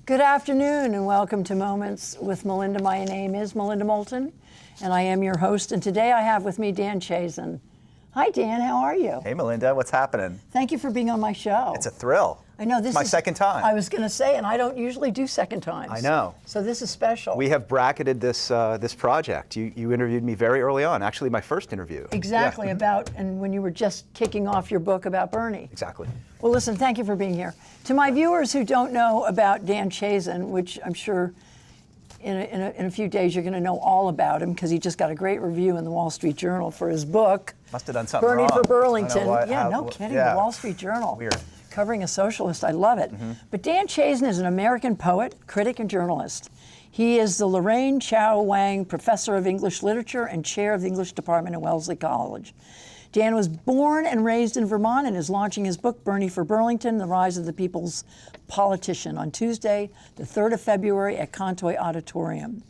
Good afternoon and welcome to Moments with Melinda. My name is Melinda Moulton and I am your host, and today I have with me Dan Chiasson. Hi Dan, how are you? Hey Melinda, what's happening? Thank you for being on my show. It's a thrill. I know, this is my second time. I was going to say, and I don't usually do second times. I know. So this is special. We have bracketed this this project. You interviewed me very early on, actually my first interview. Exactly, Yeah. and when you were just kicking off your book about Bernie. Exactly. Well, listen, thank you for being here. To my viewers who don't know about Dan Chiasson, which I'm sure in a few days you're going to know all about him because he just got a great review in the Wall Street Journal for his book. Must have done something Bernie wrong. for Burlington. Yeah, no kidding, yeah. the Wall Street Journal. Weird. Covering a socialist, I love it. But Dan Chiasson is an American poet, critic, and journalist. He is the Lorraine Wang Professor of English Literature and Chair of the English Department at Wellesley College. Dan was born and raised in Vermont and is launching his book, Bernie for Burlington, The Rise of the People's Politician, on Tuesday, the 3rd of February at Contoy Auditorium.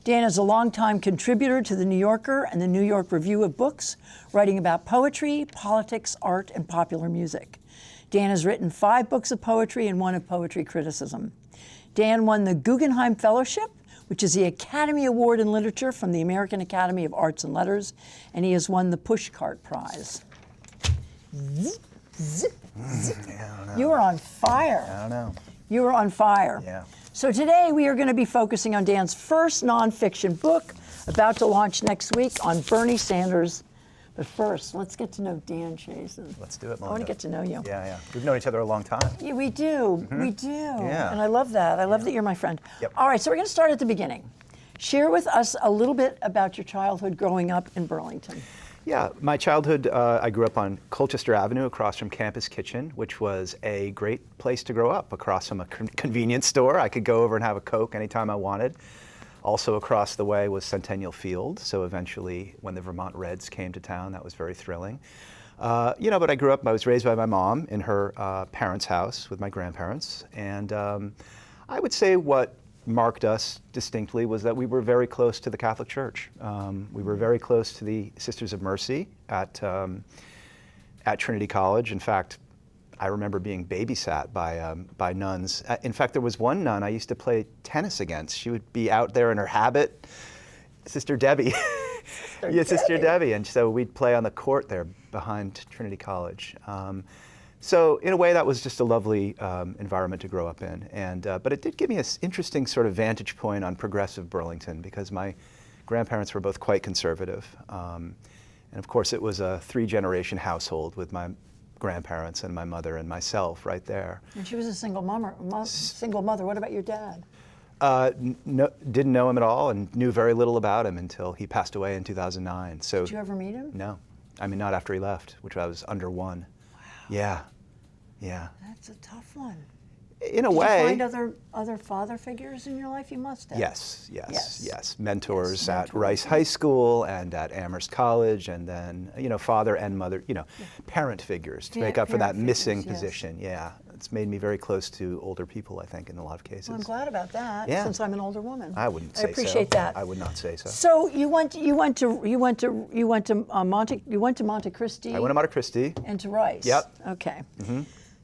Dan is a longtime contributor to The New Yorker and the New York Review of Books, writing about poetry, politics, art, and popular music. Dan has written 5 books of poetry and 1 of poetry criticism. Dan won the Guggenheim Fellowship, which is the Academy Award in Literature from the American Academy of Arts and Letters, and he has won the Pushcart Prize. Yeah, I don't know. You are on fire. I don't know. You are on fire. Yeah. So today we are going to be focusing on Dan's first nonfiction book, about to launch next week, on Bernie Sanders. But first, let's get to know Dan Chiasson. Let's do it, Melinda. I want to get to know you. Yeah. We've known each other a long time. Yeah, we do. We do. Yeah. And I love that. I love that you're my friend. Yep. All right, so we're going to start at the beginning. Share with us a little bit about your childhood growing up in Burlington. Yeah, my childhood, I grew up on Colchester Avenue across from Campus Kitchen, which was a great place to grow up, across from a convenience store. I could go over and have a Coke anytime I wanted. Also across the way was Centennial Field, so eventually when the Vermont Reds came to town, that was very thrilling. But I was raised by my mom in her parents' house with my grandparents, and I would say what marked us distinctly was that we were very close to the Catholic Church. We were very close to the Sisters of Mercy at Trinity College. In fact, I remember being babysat by nuns. In fact, there was one nun I used to play tennis against. She would be out there in her habit, Sister Debbie. Sister Debbie. And so we'd play on the court there behind Trinity College. So in a way, that was just a lovely environment to grow up in. But it did give me an interesting sort of vantage point on progressive Burlington, because my grandparents were both quite conservative. And of course, it was a 3-generation household with my grandparents and my mother and myself right there. And she was a single mother. What about your dad? Didn't know him at all and knew very little about him until he passed away in 2009. So, did you ever meet him? No. I mean, not after he left, which I was under 1. Wow. Yeah. That's a tough one. In a way. Did you find other father figures in your life? You must have. Yes. Mentors at Rice High School and at Amherst College, and then, father and mother, parent figures to make up for that missing position. Yeah. It's made me very close to older people, I think, in a lot of cases. Well, I'm glad about that, since I'm an older woman. I wouldn't say so. I appreciate that. I would not say so. So you went to Monte Cristi. I went to Monte Cristi. And to Rice. Yep. Okay.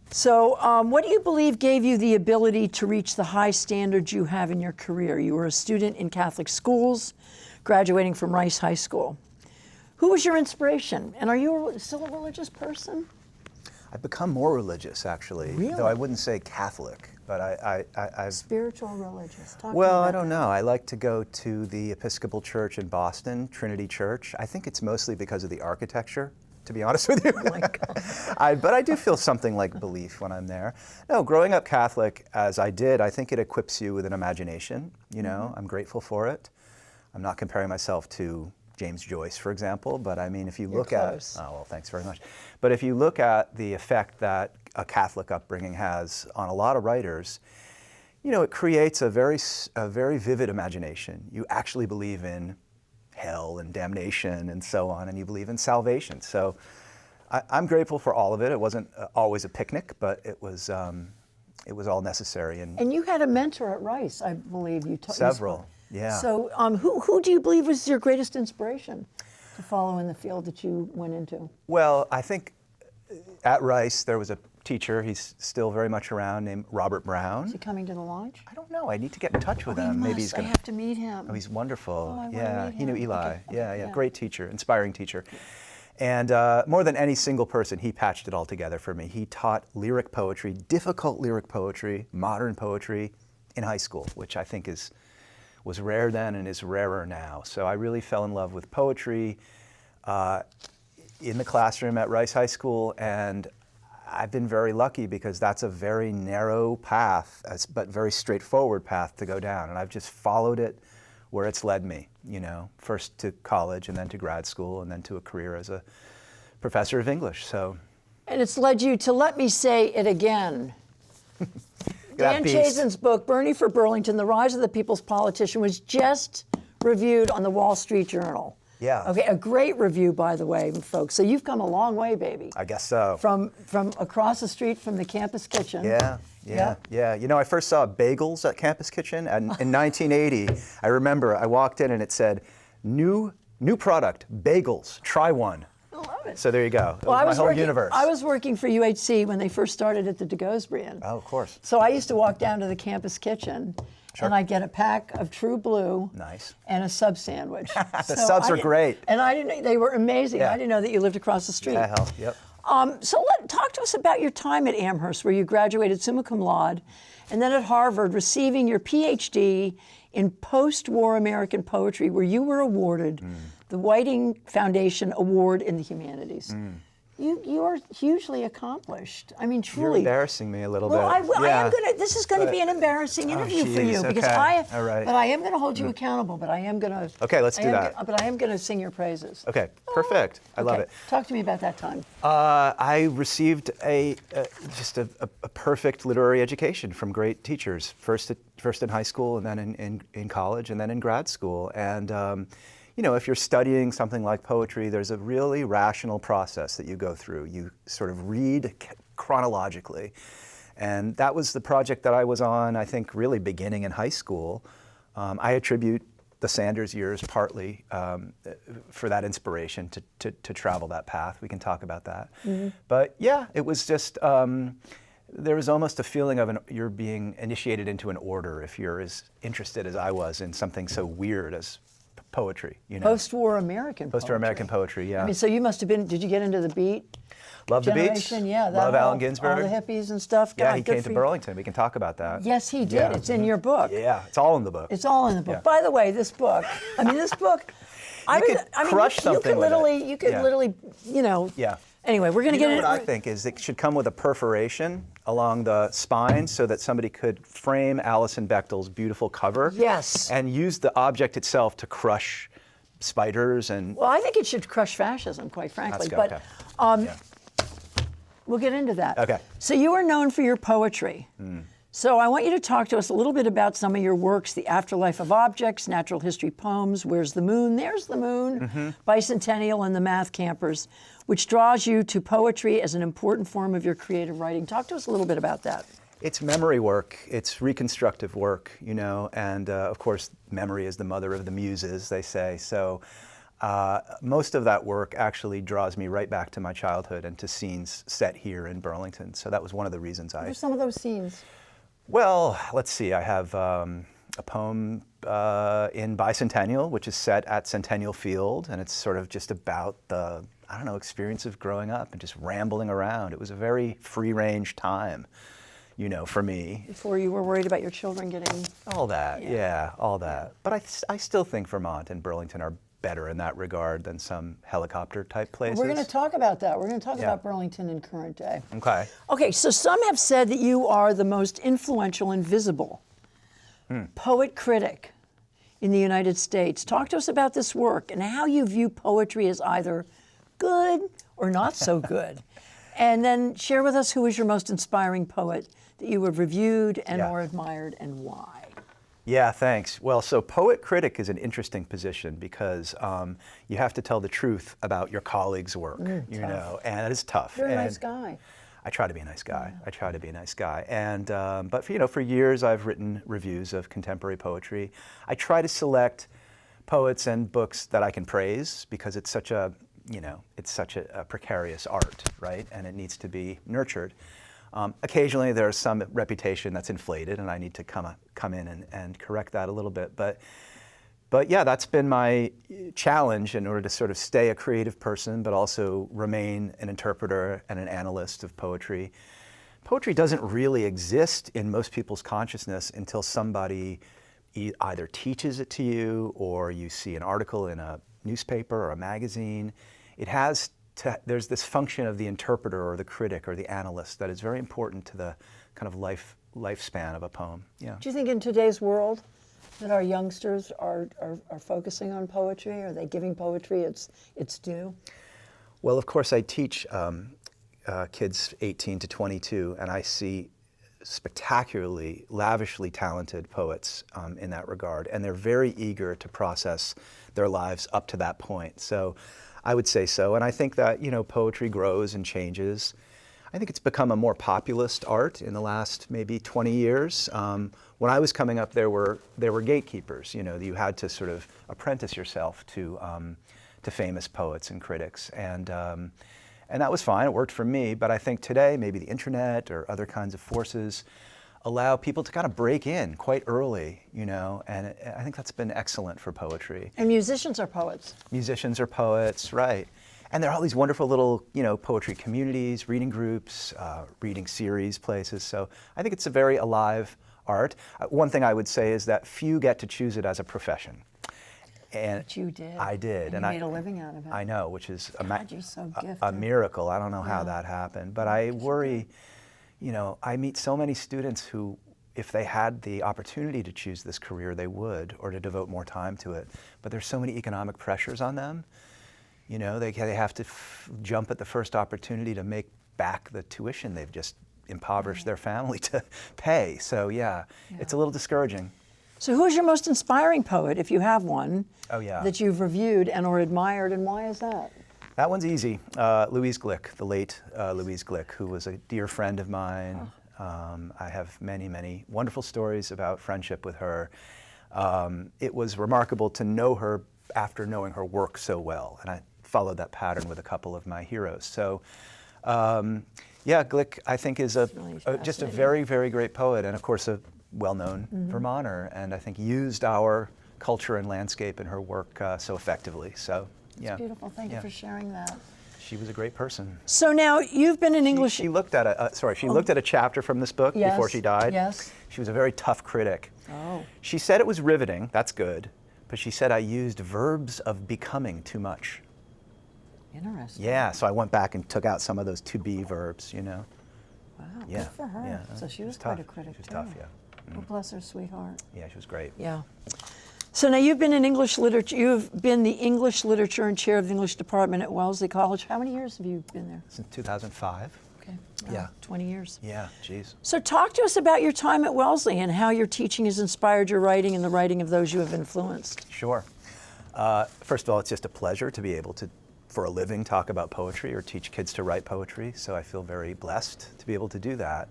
So what do you believe gave you the ability to reach the high standards you have in your career? You were a student in Catholic schools, graduating from Rice High School. Who was your inspiration? And are you still a religious person? I've become more religious, actually. Really? Though I wouldn't say Catholic, but I've... Spiritual religious. Talk well, to me I about don't know. I like to go to the Episcopal Church in Boston, Trinity Church. I think it's mostly because of the architecture, to be honest with you. Oh my God. But I do feel something like belief when I'm there. No, growing up Catholic, as I did, I think it equips you with an imagination. I'm grateful for it. I'm not comparing myself to James Joyce, for example, but I mean, if you look at, oh, well, thanks very much. But if you look at the effect that a Catholic upbringing has on a lot of writers, it creates a very vivid imagination. You actually believe in hell and damnation and so on, and you believe in salvation. So I'm grateful for all of it. It wasn't always a picnic, but it was all necessary. And you had a mentor at Rice, I believe. Several. Yeah. So who do you believe was your greatest inspiration to follow in the field that you went into? Well, I think at Rice there was a teacher, he's still very much around, named Robert Brown. Is he coming to the launch? I don't know. I need to get in touch with We him. Maybe must. he's going I have to meet him. Oh, he's wonderful. Oh, I wanna yeah, meet he knew him. Eli. Okay, Yeah. Great teacher, inspiring teacher. And more than any single person, he patched it all together for me. He taught lyric poetry, difficult lyric poetry, modern poetry in high school, which I think was rare then and is rarer now. So I really fell in love with poetry in the classroom at Rice High School, and I've been very lucky because that's a very narrow path, but very straightforward path to go down, and I've just followed it where it's led me, you know, first to college and then to grad school and then to a career as a professor of English. So, And it's led you to, let me say it again. Dan Chiasson's book, Bernie for Burlington, The Rise of the People's Politician, was just reviewed on the Wall Street Journal. Yeah. Okay, a great review, by the way, folks. So you've come a long way, baby. I guess so. From across the street from the campus kitchen. Yeah. You know, I first saw bagels at Campus Kitchen in 1980. I remember I walked in and it said, new product, bagels, try one. I love it. So there you go. Well, my whole universe. I was working for UHC when they first started at the DeGosbrian. Oh, of course. So I used to walk down to the campus kitchen, and I'd get a pack of True Blue. Nice. And a sub sandwich. The subs are great. And I didn't. They were amazing. Yeah. I didn't know that you lived across the street. Yeah, hell, yep. So talk to us about your time at Amherst, where you graduated summa cum laude, and then at Harvard, receiving your PhD in post-war American poetry, where you were awarded the Whiting Foundation Award in the Humanities. You are hugely accomplished. I mean, truly. You're embarrassing me a little Well, bit. I am gonna. This is going to be an embarrassing interview for you geez, because okay. All right. But I am going to hold you accountable. But I am going to. Okay, let's do that. But I am going to sing your praises. Okay, perfect. I love it. Talk to me about that time. I received just a perfect literary education from great teachers. First in high school, and then in college, and then in grad school. And you know, if you're studying something like poetry, there's a really rational process that you go through. You sort of read chronologically. And that was the project that I was on, I think, really beginning in high school. I attribute the Sanders years partly for that inspiration to travel that path. We can talk about that. But yeah, it was just, there was almost a feeling of you're being initiated into an order if you're as interested as I was in something so weird as poetry, you know. Post-war American poetry. Post-war American poetry, yeah. I mean, so you must have been, did you get into the beat Love the generation? beats. Yeah. Love Allen Ginsberg. All the hippies and stuff. Yeah, God, he good came for to you. Burlington. We can talk about that. Yes, he did. Yeah. It's in your book. Yeah, it's all in the book. It's all in the book. Yeah. By the way, this book, I mean, this book, crush something with it. You could Yeah. literally, you know. Yeah. Anyway, we're going to You get know into what I think is it should come with a perforation along the spine so that somebody could frame Alison Bechdel's beautiful cover. Yes. And use the object itself to crush spiders and. Well, I think it should crush fascism, quite frankly. Let's go, But okay. Yeah. we'll get into that. Okay. So you are known for your poetry. So I want you to talk to us a little bit about some of your works, The Afterlife of Objects, Natural History Poems, Where's the Moon, There's the Moon, Bicentennial, and The Math Campers, which draws you to poetry as an important form of your creative writing. Talk to us a little bit about that. It's memory work, it's reconstructive work, you know, and of course, memory is the mother of the muses, they say. So most of that work actually draws me right back to my childhood and to scenes set here in Burlington. So that was one of the reasons What are some of those scenes? Well, let's see. I have a poem in Bicentennial, which is set at Centennial Field, and it's sort of just about the, I don't know, experience of growing up and just rambling around. It was a very free-range time, you know, for me. Before you were worried about your children getting... All that, yeah all that. But I still think Vermont and Burlington are better in that regard than some helicopter-type places. We're going to talk about that. We're going to talk about Burlington in current day. Okay. Okay, so some have said that you are the most influential and visible poet critic in the United States. Talk to us about this work and how you view poetry as either good or not so good. And then share with us who is your most inspiring poet that you have reviewed and or admired and why. Yeah, thanks. Well, so poet critic is an interesting position because you have to tell the truth about your colleagues' work, you know, and it is tough. You're a nice guy. I try to be a nice guy. I try to be a nice guy. And but for, you know, for years I've written reviews of contemporary poetry. I try to select poets and books that I can praise because it's such a, you know, it's such a precarious art, right? And it needs to be nurtured. Occasionally there's some reputation that's inflated, and I need to come in and correct that a little bit. But yeah, that's been my challenge in order to sort of stay a creative person, but also remain an interpreter and an analyst of poetry. Poetry doesn't really exist in most people's consciousness until somebody either teaches it to you, or you see an article in a newspaper or a magazine. There's this function of the interpreter or the critic or the analyst that is very important to the kind of lifespan of a poem. Yeah. Do you think in today's world that our youngsters are focusing on poetry? Are they giving poetry its due? Well, of course, I teach kids 18 to 22, and I see spectacularly, lavishly talented poets in that regard, and they're very eager to process their lives up to that point. So I would say so, and I think that, you know, poetry grows and changes. I think it's become a more populist art in the last maybe 20 years. When I was coming up, there were gatekeepers. You know, you had to sort of apprentice yourself to famous poets and critics, and that was fine. It worked for me. But I think today, maybe the internet or other kinds of forces allow people to kind of break in quite early, you know, and I think that's been excellent for poetry. And musicians are poets. Musicians are poets, right. And there are all these wonderful little, you know, poetry communities, reading groups, reading series places. So I think it's a very alive art. One thing I would say is that few get to choose it as a profession. And but you did. I did. And you made a living out of it. I know, which is you're so a miracle. I don't know how that happened. But I worry, you know, I meet so many students who, if they had the opportunity to choose this career, they would, or to devote more time to it. But there's so many economic pressures on them. You know, they have to jump at the first opportunity to make back the tuition they've just impoverished their family to pay. So yeah, it's a little discouraging. So who's your most inspiring poet, if you have one, that you've reviewed and or admired, and why is that? That one's easy. Louise Glick, the late Louise Glick, who was a dear friend of mine. I have many, many wonderful stories about friendship with her. It was remarkable to know her after knowing her work so well, and I followed that pattern with a couple of my heroes. So yeah, Glick, I think, is just a very, very great poet, and of course a well-known Vermonter, and I think used our culture and landscape in her work so effectively. So yeah. It's beautiful. Thank you for sharing that. She was a great person. So now you've been in English. She looked at looked at a chapter from this book before she died. Yes. She was a very tough critic. Oh. She said it was riveting. That's good. But she said I used verbs of becoming too much. Interesting. Yeah, so I went back and took out some of those to be verbs, you know. Wow, yeah. Good for her. Yeah. So she was quite a critic, She was too. tough, yeah. Well, bless her sweetheart. Yeah, she was great. Yeah. So now you've been in English literature. You've been the English literature and chair of the English department at Wellesley College. How many years have you been there? Since 2005. Okay. Wow, Yeah. 20 years. Yeah, geez. So talk to us about your time at Wellesley and how your teaching has inspired your writing and the writing of those you have influenced. Sure. First of all, it's just a pleasure to be able to, for a living, talk about poetry or teach kids to write poetry. So I feel very blessed to be able to do that.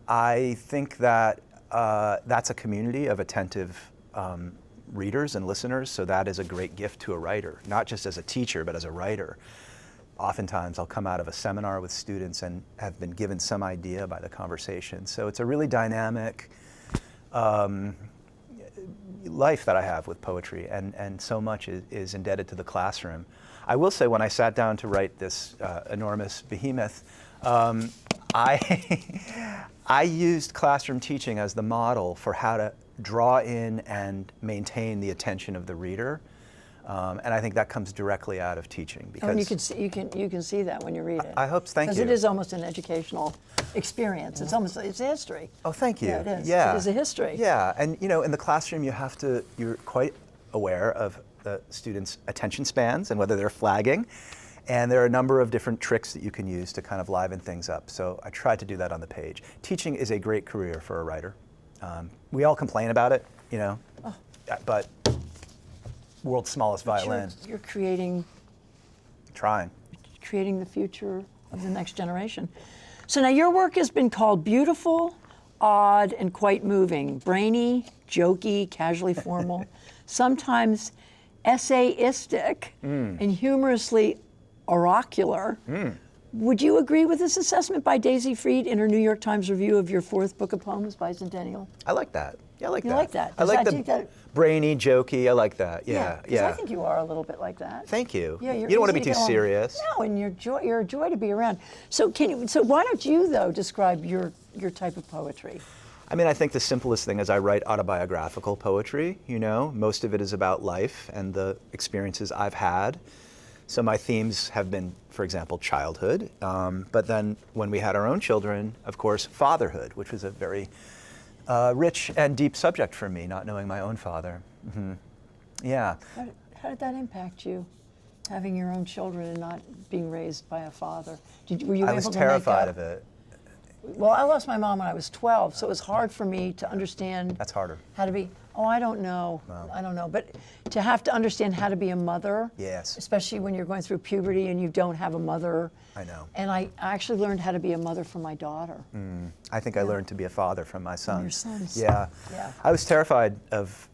I think that that's a community of attentive readers and listeners, so that is a great gift to a writer, not just as a teacher, but as a writer. Oftentimes I'll come out of a seminar with students and have been given some idea by the conversation. So it's a really dynamic life that I have with poetry, and so much is indebted to the classroom. I will say, when I sat down to write this enormous behemoth, I used classroom teaching as the model for how to draw in and maintain the attention of the reader, and I think that comes directly out of teaching. Because and you can see that when you read it. I hope. Thank you. Because it is almost an educational experience. It's a history. Oh, thank you. Yeah, it is. Yeah. It is a history. Yeah, and you know, in the classroom, you're quite aware of the students' attention spans and whether they're flagging. And there are a number of different tricks that you can use to kind of liven things up. So I tried to do that on the page. Teaching is a great career for a writer. We all complain about it, you know, but world's smallest violin. You're creating the future of the next generation. So now your work has been called beautiful, odd, and quite moving, brainy, jokey, casually formal, sometimes essayistic, and humorously oracular. Would you agree with this assessment by Daisy Freed in her New York Times review of your 4th book of poems, Bicentennial? I like that. Yeah, I like that. You like that? I like think the brainy, jokey. I like that. Yeah, because I think you are a little bit like that. Thank you. Yeah, you don't want to be easy too go on. serious. No, and you're a joy to be around. So why don't you though describe your type of poetry? I mean, I think the simplest thing is I write autobiographical poetry, Most of it is about life and the experiences I've had. So my themes have been, for example, childhood. But then when we had our own children, of course, fatherhood, which was a very rich and deep subject for me, not knowing my own father. Mm-hmm. Yeah. How did that impact you, having your own children and not being raised by a father? Were you I able was to terrified of it. Well, I lost my mom when I was 12, so it was hard for me to understand. That's harder. How to be. Oh, I don't know. Wow. I don't know. But to have to understand how to be a mother. Yes. Especially when you're going through puberty and you don't have a mother. I know. And I actually learned how to be a mother from my daughter. I think I learned to be a father from my sons. Your sons. Yeah. Yeah. I was terrified of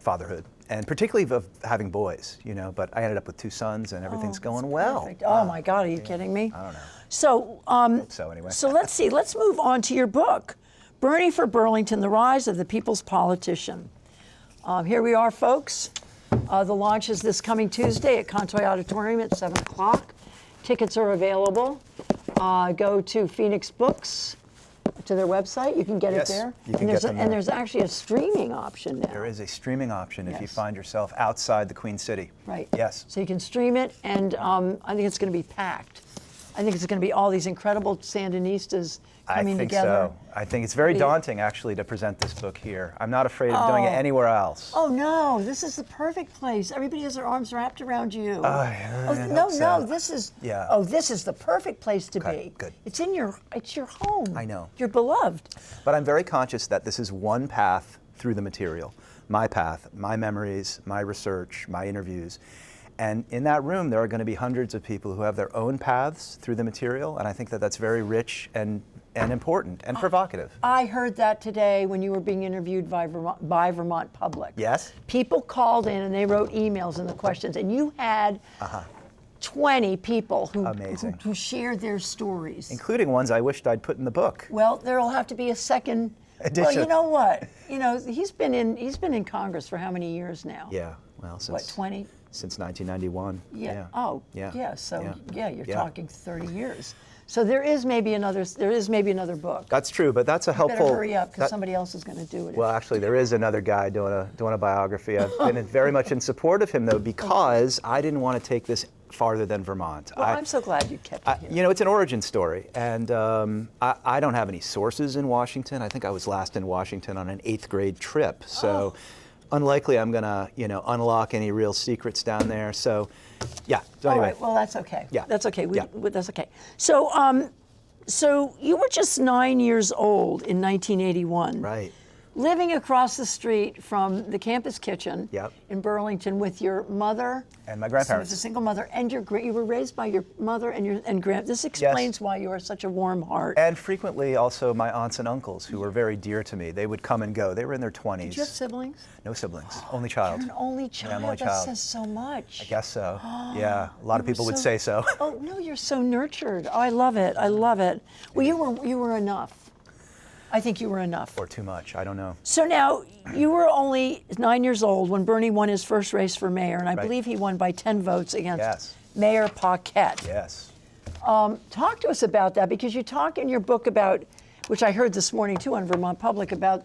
fatherhood, and particularly of having boys, but I ended up with 2 sons and everything's going well. Perfect. Oh my God, are you kidding me? I don't know. So, So anyway. So let's see. Let's move on to your book, Bernie for Burlington: The Rise of the People's Politician. Here we are, folks. The launch is this coming Tuesday at Contoy Auditorium at 7 o'clock. Tickets are available. Go to Phoenix Books, to their website. You can get Yes, it there. you can get them there. And there's actually a streaming option now. There is a streaming option if you Yes. find yourself outside the Queen City. Right. Yes. So you can stream it, and I think it's going to be packed. I think it's going to be all these incredible Sandinistas coming I think together. so. I think it's very daunting, actually, to present this book here. I'm not afraid of doing it anywhere else. Oh no, this is the perfect place. Everybody has their arms wrapped around you. I no, hope so. this is. Yeah. Oh, this is the perfect place to Okay, be. good. It's your home. I know. You're beloved. But I'm very conscious that this is one path through the material. My path, my memories, my research, my interviews. And in that room, there are going to be hundreds of people who have their own paths through the material, and I think that that's very rich and important and provocative. I heard that today when you were being interviewed by Vermont Public. Yes? People called in and they wrote emails and the questions, and you had 20 people Amazing. who shared their stories. Including ones I wished I'd put in the book. Well, there'll have to be a second Edition. Well, you know what? He's been in Congress for how many years now? Yeah, well, since... What, 20? Since 1991. Yeah. Oh, Yeah. yeah. So you're Yeah. talking 30 years. So there is maybe another book. That's true, but that's a helpful... Better hurry up because somebody else is going to do it. Well, actually, there is another guy doing a biography. I've been very much in support of him, though, because I didn't want to take this farther than Vermont. Well, I'm so glad you kept it here. It's an origin story, and I don't have any sources in Washington. I think I was last in Washington on an 8th grade trip, so unlikely I'm going to, unlock any real secrets down there. So, yeah. So All anyway. right. Well, that's okay. Yeah. That's okay. Yeah. That's okay. So, so you were just 9 years old in 1981. Right. Living across the street from the campus kitchen Yep. in Burlington with your mother And my So grandparents. it was a single mother, and you were raised by your mother and grand. This explains why you are such a warm heart. And frequently also my aunts and uncles, who were very dear to me. They would come and go. They were in their 20s. Did you have siblings? No siblings. Only child. You're an only child. I'm only That child. says so much. I guess so. Yeah. A lot of people would say so. Oh no, you're so nurtured. Oh, I love it. I love it. Well, you were enough. I think you were enough. Or too much. I don't know. So now, you were only 9 years old when Bernie won his first race for mayor, and I Right. believe he won by 10 votes against Yes. Mayor Paquette. Yes. Talk to us about that, because you talk in your book about, which I heard this morning too on Vermont Public, about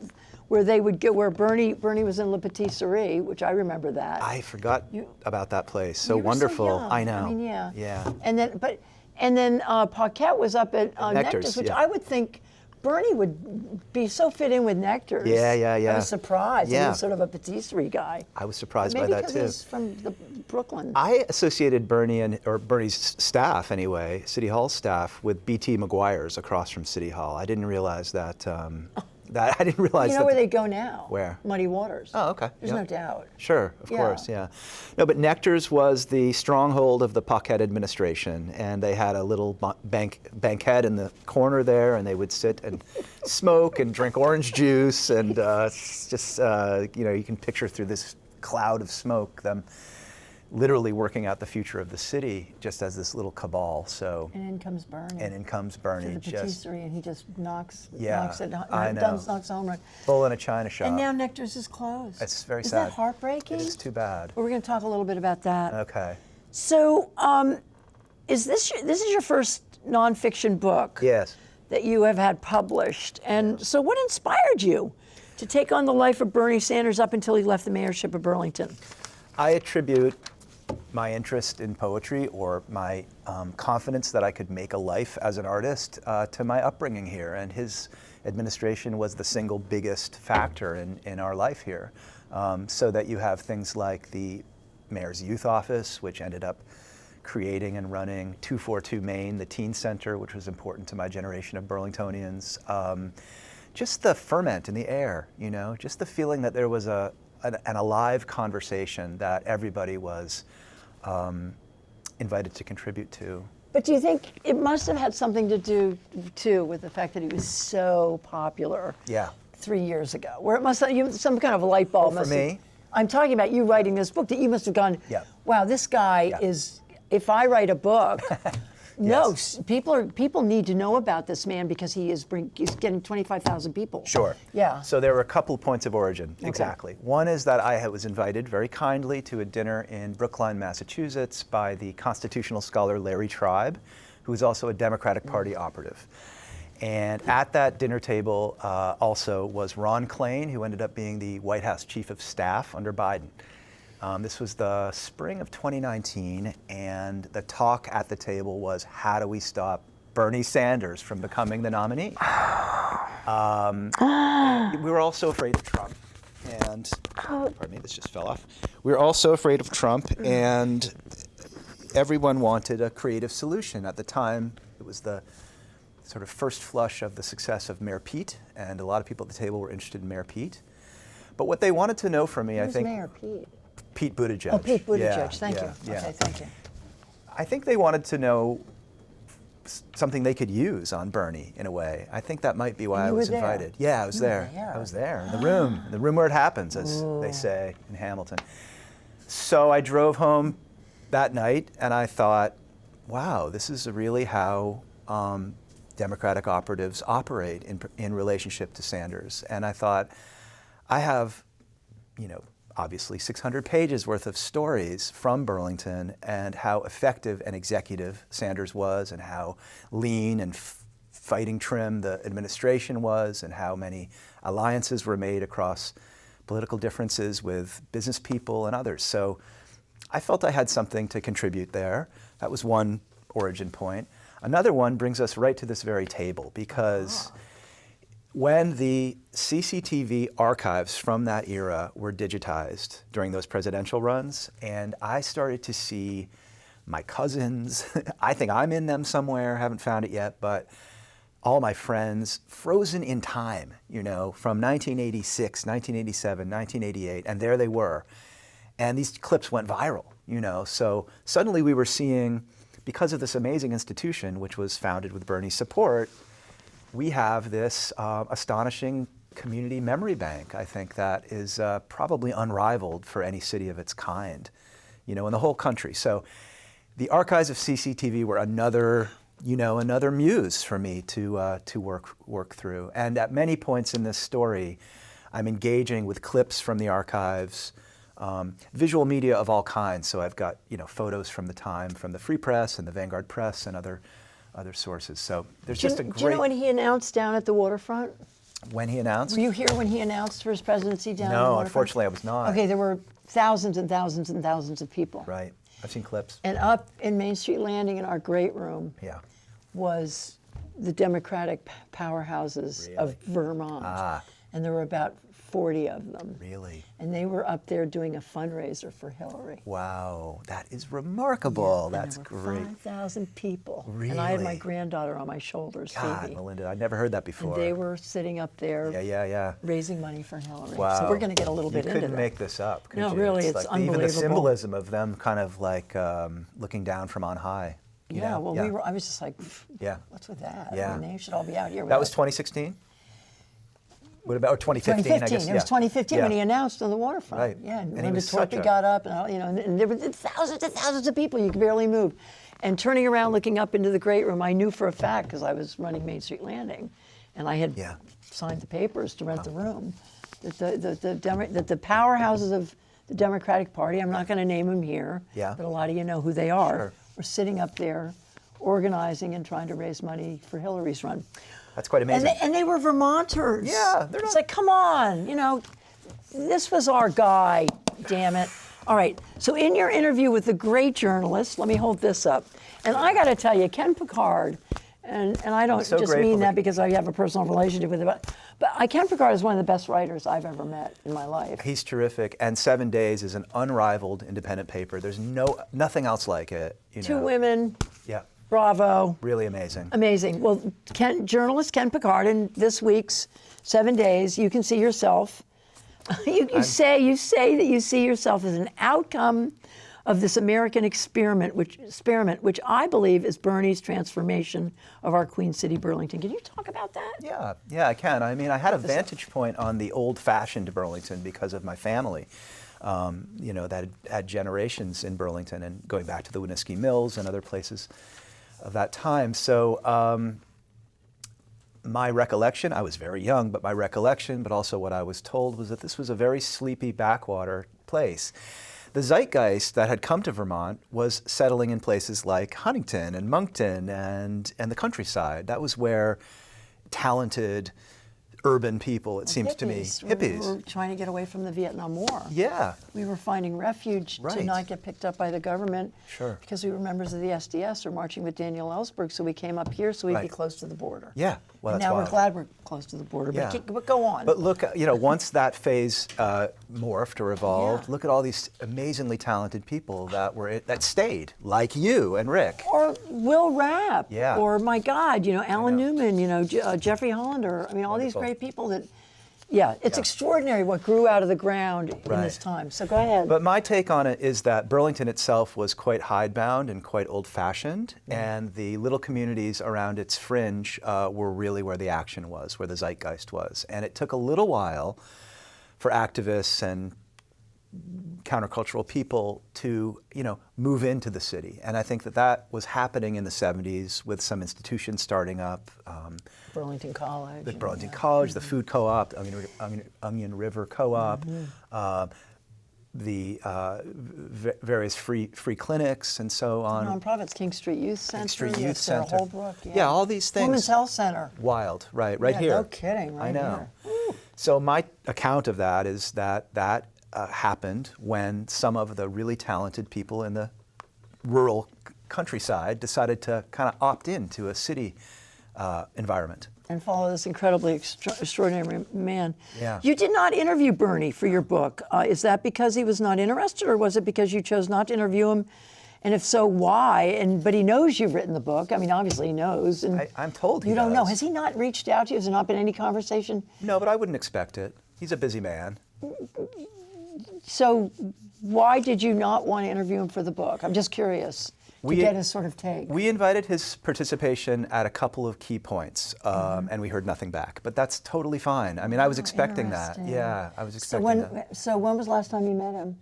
where they would go, where Bernie was in La Patisserie, which I remember that. I forgot about that place. So You were wonderful. young. I know. I mean, yeah. Yeah. And then Paquette was up at Nectar's, Nectar's, which yeah. I would think Bernie would be so fit in with Nectar's. Yeah. I was surprised. Yeah. He was sort of a patisserie guy. I was surprised Maybe by that because too. he's from Brooklyn. I associated Bernie's staff anyway, City Hall staff, with B.T. McGuire's across from City Hall. I didn't realize that. I didn't realize You know that. where they go now? Where? Muddy Waters. Oh, okay. There's Yep. no doubt. Sure, of Yeah. course, yeah. No, but Nectar's was the stronghold of the Paquette administration, and they had a little bankhead in the corner there, and they would sit and smoke and drink orange juice, and you can picture through this cloud of smoke them literally working out the future of the city just as this little cabal. So. And in comes Bernie. And in comes Bernie. To the patisserie, and he just knocks it, I know. knocks a home run. Bull in a china shop. And now Nectar's is closed. It's very sad. Isn't that heartbreaking? It is too bad. Well, we're going to talk a little bit about that. Okay. So, is this your first nonfiction book? Yes. That you have had published, and so what inspired you to take on the life of Bernie Sanders up until he left the mayorship of Burlington? I attribute my interest in poetry, or my confidence that I could make a life as an artist, to my upbringing here. And his administration was the single biggest factor in our life here. So that you have things like the mayor's youth office, which ended up creating and running 242 Main, the teen center, which was important to my generation of Burlingtonians. Just the ferment in the air, you know, just the feeling that there was an alive conversation that everybody was invited to contribute to. But do you think it must have had something to do, too, with the fact that he was so popular 3 years ago, where it must have, some kind of a light bulb For me? I'm talking about you writing this book, that you must have gone, wow, this guy is, if I write a book, no, people need to know about this man because he's getting 25,000 people. Sure. Yeah. So there were a couple of points of origin. Okay. Exactly. One is that I was invited very kindly to a dinner in Brookline, Massachusetts by the constitutional scholar Larry Tribe, who is also a Democratic Party operative. And at that dinner table also was Ron Klain, who ended up being the White House Chief of Staff under Biden. This was the spring of 2019, and the talk at the table was, how do we stop Bernie Sanders from becoming the nominee? We were all so afraid of Trump, and, pardon me, this just fell off. We were all so afraid of Trump, and everyone wanted a creative solution. At the time, it was the sort of first flush of the success of Mayor Pete, and a lot of people at the table were interested in Mayor Pete. But what they wanted to know from me, Who's I think— Mayor Pete? Pete Buttigieg. Oh, Pete Buttigieg. Yeah, thank you. yeah. Okay, thank you. I think they wanted to know something they could use on Bernie in a way. I think that might be why I was invited. Yeah, I was there. I was there in the room where it happens, as they say in Hamilton. So I drove home that night, and I thought, wow, this is really how Democratic operatives operate in relationship to Sanders. And I thought, I have, you know, obviously 600 pages worth of stories from Burlington, and how effective and executive Sanders was, and how lean and fighting trim the administration was, and how many alliances were made across political differences with business people and others. So I felt I had something to contribute there. That was one origin point. Another one brings us right to this very table, because when the CCTV archives from that era were digitized during those presidential runs, and I started to see my cousins, I think I'm in them somewhere, haven't found it yet, but all my friends frozen in time, you know, from 1986, 1987, 1988, and there they were. And these clips went viral, you know, so suddenly we were seeing, because of this amazing institution, which was founded with Bernie's support, we have this astonishing community memory bank, I think, that is probably unrivaled for any city of its kind, you know, in the whole country. So the archives of CCTV were another, you know, another muse for me to work through. And at many points in this story, I'm engaging with clips from the archives, visual media of all kinds. So I've got, you know, photos from the time, from the Free Press and the Vanguard Press and other sources. So there's just a great— Do you know when he announced down at the waterfront? When he announced? Were you here when he announced for his presidency down at the waterfront? No, unfortunately I was not. Okay, there were thousands and thousands and thousands of people. Right. I've seen clips. And up in Main Street Landing in our great room was the Democratic powerhouses of Vermont. And there were about 40 of them. Really? And they were up there doing a fundraiser for Hillary. Wow, that is remarkable. Yeah, that's and there great. were 5,000 people. Really? And I had my granddaughter on my shoulders, God, Phoebe. Melinda, I'd never heard that before. And they were sitting up there raising money for Hillary. Wow. So we're going to get a little bit into that. You couldn't make this up, could no, you? really, it's like unbelievable. Even the symbolism of them kind of like looking down from on high. You know? Well, I was just like, what's with that? Yeah. I mean, they should all be out here. That was 2016? What about 2015? I 2015. guess. It was 2015 when Yeah. he announced on the waterfront. Right. Yeah, and And he Linda was such Torpy a- got up, and and there were thousands of people. You could barely move. And turning around, looking up into the great room, I knew for a fact because I was running Main Street Landing, and I had signed the papers to rent the room. That the powerhouses of the Democratic Party, I'm not going to name them here, but a lot of you know who they are, were sitting up there, organizing and trying to raise money for Hillary's run. That's quite amazing. And they were Vermonters. Yeah, it's like, come on, this was our guy, damn it. All right, so in your interview with the great journalist, let me hold this up. And I got to tell you, Ken Pushcart, and I don't so just grateful mean that- that because I have a personal relationship with him, but Ken Pushcart is one of the best writers I've ever met in my life. He's terrific, and 7 Days is an unrivaled independent paper. There's nothing else like it. Two women, Yeah, bravo. really amazing. Amazing. Well, journalist Ken Pushcart in this week's 7 Days, you can see yourself. You say that you see yourself as an outcome of this American experiment, which I believe is Bernie's transformation of our Queen City, Burlington. Can you talk about that? Yeah, I can. I mean, I had a vantage point on the old-fashioned Burlington because of my family. That had generations in Burlington and going back to the Winooski Mills and other places of that time. So my recollection, I was very young, but my recollection, but also what I was told, was that this was a very sleepy backwater place. The zeitgeist that had come to Vermont was settling in places like Huntington and Moulton and the countryside. That was where talented urban people, it seems to me, hippies. We were trying to get away from the Vietnam War. Yeah. We were finding refuge to not get picked up by the government because we were members of the SDS or marching with Daniel Ellsberg, so we came up here so we'd be close to the border. Yeah, well, and that's now wild. we're glad we're close to the border, but go on. But look, once that phase morphed or evolved, look at all these amazingly talented people that stayed, like you and Rick. Or Will Rapp. Yeah. Or, my God, Alan Newman, Jeffrey Hollander. I mean, all these great people that, it's extraordinary what grew out of the ground in this time. So go ahead. But my take on it is that Burlington itself was quite hidebound and quite old-fashioned, and the little communities around its fringe were really where the action was, where the zeitgeist was. And it took a little while for activists and countercultural people to, move into the city. And I think that was happening in the 70s with some institutions starting up. Burlington College. The Burlington College, the food co-op, Onion River Co-op, the various free clinics and so on. Nonprofits, King Street Youth Center. King Street Youth Center. Holbrook. Yeah, all these things. Women's Health Center. Wild, right here. No kidding, right I know. here. So my account of that is that happened when some of the really talented people in the rural countryside decided to kind of opt into a city environment. And follow this incredibly extraordinary man. Yeah. You did not interview Bernie for your book. Is that because he was not interested, or was it because you chose not to interview him? And if so, why? But he knows you've written the book. I mean, obviously he knows. And I'm told he you don't does. know. Has he not reached out to you? Has there not been any conversation? No, but I wouldn't expect it. He's a busy man. So why did you not want to interview him for the book? I'm just curious to get his sort of take. We invited his participation at a couple of key points, and we heard nothing back. But that's totally fine. I mean, I was expecting that. Yeah, I was expecting that. So when was the last time you met him?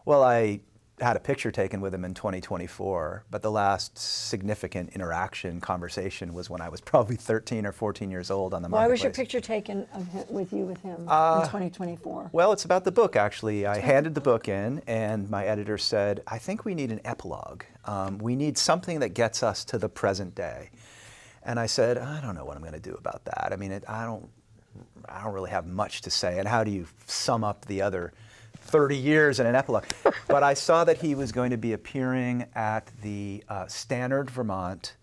Well, I had a picture taken with him in 2024, but the last significant conversation was when I was probably 13 or 14 years old on the marketplace. Why was your picture taken with you with him in 2024? Well, it's about the book, actually. I handed the book in, and my editor said, I think we need an epilogue. We need something that gets us to the present day. And I said, I don't know what I'm going to do about that. I mean, I don't really have much to say. And how do you sum up the other 30 years in an epilogue? But I saw that he was going to be appearing at the Stannard, Vermont,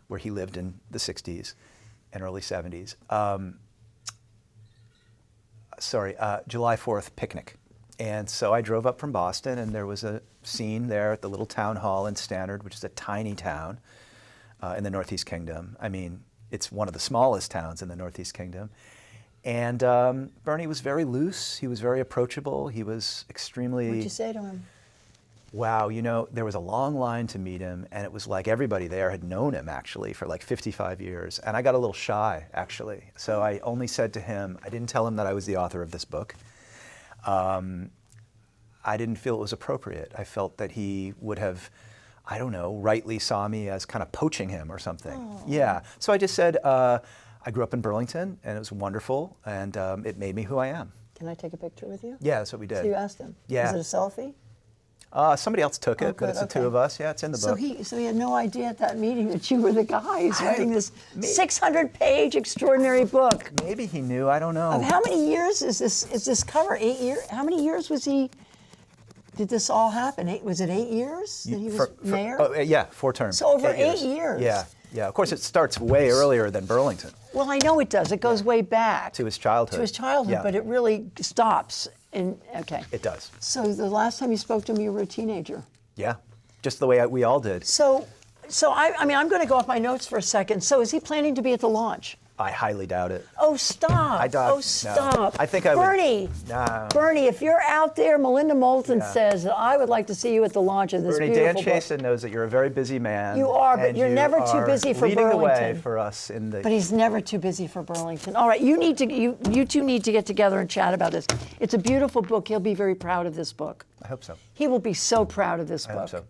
where he lived in the 60s and early 70s. July 4th picnic. And so I drove up from Boston, and there was a scene there at the little town hall in Stannard, which is a tiny town in the Northeast Kingdom. I mean, it's one of the smallest towns in the Northeast Kingdom. And Bernie was very loose. He was very approachable. He was extremely... What'd you say to him? Wow, there was a long line to meet him, and it was like everybody there had known him actually for like 55 years. And I got a little shy, actually. So I only said to him, I didn't tell him that I was the author of this book. I didn't feel it was appropriate. I felt that he would have, I don't know, rightly saw me as kind of poaching him or something. Oh. Yeah, so I just said, I grew up in Burlington, and it was wonderful, and it made me who I am. Can I take a picture with you? Yeah, that's what we did. So you asked him? Yeah. Is it a selfie? Somebody else took it, but it's the two of us. Yeah, it's in the book. So he had no idea at that meeting that you were the guy who's writing this 600-page extraordinary book. Maybe he knew. I don't know. Of how many years is this cover? 8 years? How many years did this all happen? Was it 8 years that he was mayor? Oh, yeah, 4 terms. So over 8 years. Yeah, yeah. Of course, it starts way earlier than Burlington. Well, I know it does. It goes way back. To his childhood. Yeah. But it really stops. Okay. It does. So the last time you spoke to him, you were a teenager. Yeah, just the way we all did. So I'm going to go off my notes for a second. So is he planning to be at the launch? I highly doubt it. Oh, stop. Oh, stop. No. I think I Bernie, would. No. Bernie, if you're out there, Melinda Moulton says that I would like to see you at the launch of this Bernie, beautiful Dan Chiasson knows that you're a very busy man. You are, but you're never too busy for leading Burlington. the way for us in the... But he's never too busy for Burlington. All right, you two need to get together and chat about this. It's a beautiful book. He'll be very proud of this book. I hope so. He will be so proud of this book. I hope so.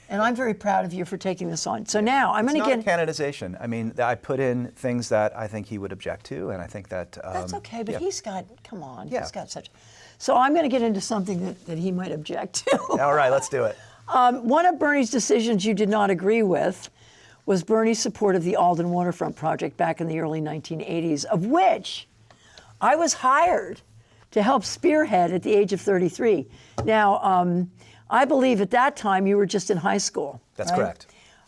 And I'm very proud of you for taking this on. So now I'm going to get... It's not a canonization. I mean, I put in things that I think he would object to, and I think that... That's okay, but he's got... Come on, Yeah. he's got such... So I'm going to get into something that he might object to. All right, let's do it. One of Bernie's decisions you did not agree with was Bernie's support of the Alden Waterfront project back in the early 1980s, of which I was hired to help spearhead at the age of 33. Now, I believe at that time you were just in high school. That's right? correct.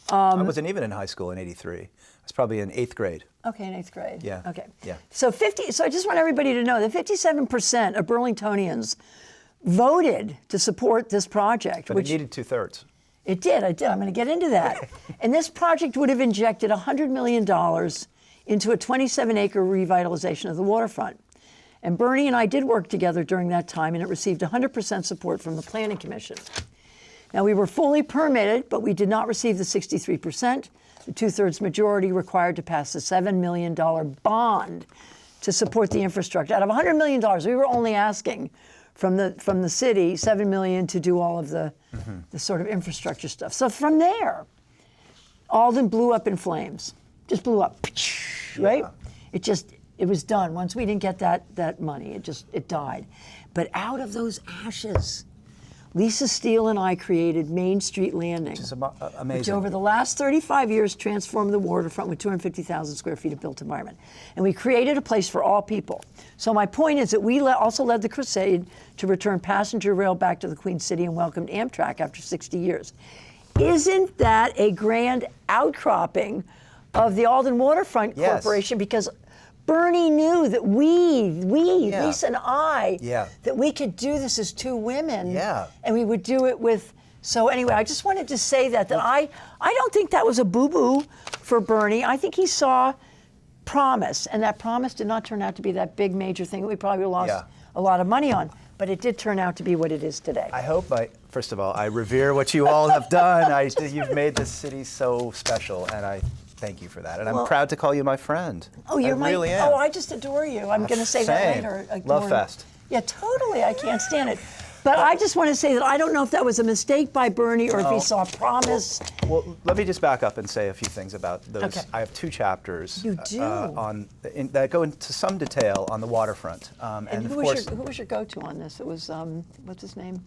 I wasn't even in high school in '83. I was probably in 8th grade. Okay, in 8th grade. Yeah. Okay. Yeah. So I just want everybody to know that 57% of Burlingtonians voted to support this project. But it needed 2/3. It did. I'm going to get into that. And this project would have injected $100 million into a 27-acre revitalization of the waterfront. And Bernie and I did work together during that time, and it received 100% support from the Planning Commission. Now, we were fully permitted, but we did not receive the 63%, the 2/3 majority required to pass the $7 million bond to support the infrastructure. Out of $100 million, we were only asking from the city $7 million to do all of the sort of infrastructure stuff. So from there, Alden blew up in flames, just blew up, right? It was done. Once we didn't get that money, it died. But out of those ashes, Lisa Steele and I created Main Street Landing, Which is amazing. which over the last 35 years transformed the waterfront with 250,000 square feet of built environment. And we created a place for all people. So my point is that we also led the crusade to return passenger rail back to the Queen City and welcomed Amtrak after 60 years. Isn't that a grand outcropping of the Alden Waterfront Yes. Corporation? Because Bernie knew that Lisa and I, that we could do this as two women. Yeah. And we would do it with, so anyway, I just wanted to say that I don't think that was a boo-boo for Bernie. I think he saw promise, and that promise did not turn out to be that big major thing that we probably lost a lot of money on. But it did turn out to be what it is today. I hope first of all, I revere what you all have done. You've made this city so special, and I thank you for that. And I'm proud to call you my friend. Oh, you're I really am. Oh, I just adore you. I'm going to say that later. Love fest. Yeah, totally. I can't stand it. But I just want to say that I don't know if that was a mistake by Bernie or if he saw promise. Well, let me just back up and say a few things about those. Okay. I have 2 chapters You do? that go into some detail on the waterfront. And who was your go-to on this? It was, what's his name?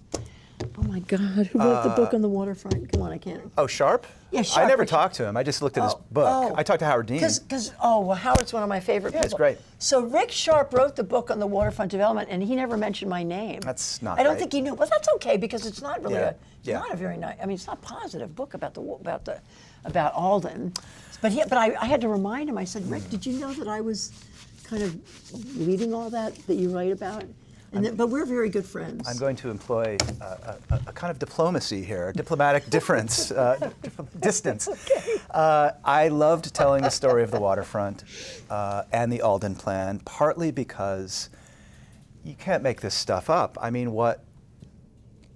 Oh my God, who wrote the book on the waterfront? Come on, I can't. Oh, Sharp? Yeah, Sharp. I never talked to him. I just looked at his book. I talked to Howard Dean. Well, Howard's one of my favorite people. Yeah, it's great. So Rick Sharp wrote the book on the waterfront development, and he never mentioned my name. That's not I don't right. think he knew. Well, that's okay because it's not really not a very nice. I mean, it's not a positive book about Alden. But I had to remind him. I said, Rick, did you know that I was kind of leading all that you write about? But we're very good friends. I'm going to employ a kind of diplomacy here, a diplomatic distance. Okay. I loved telling the story of the waterfront and the Alden plan, partly because you can't make this stuff up. I mean, what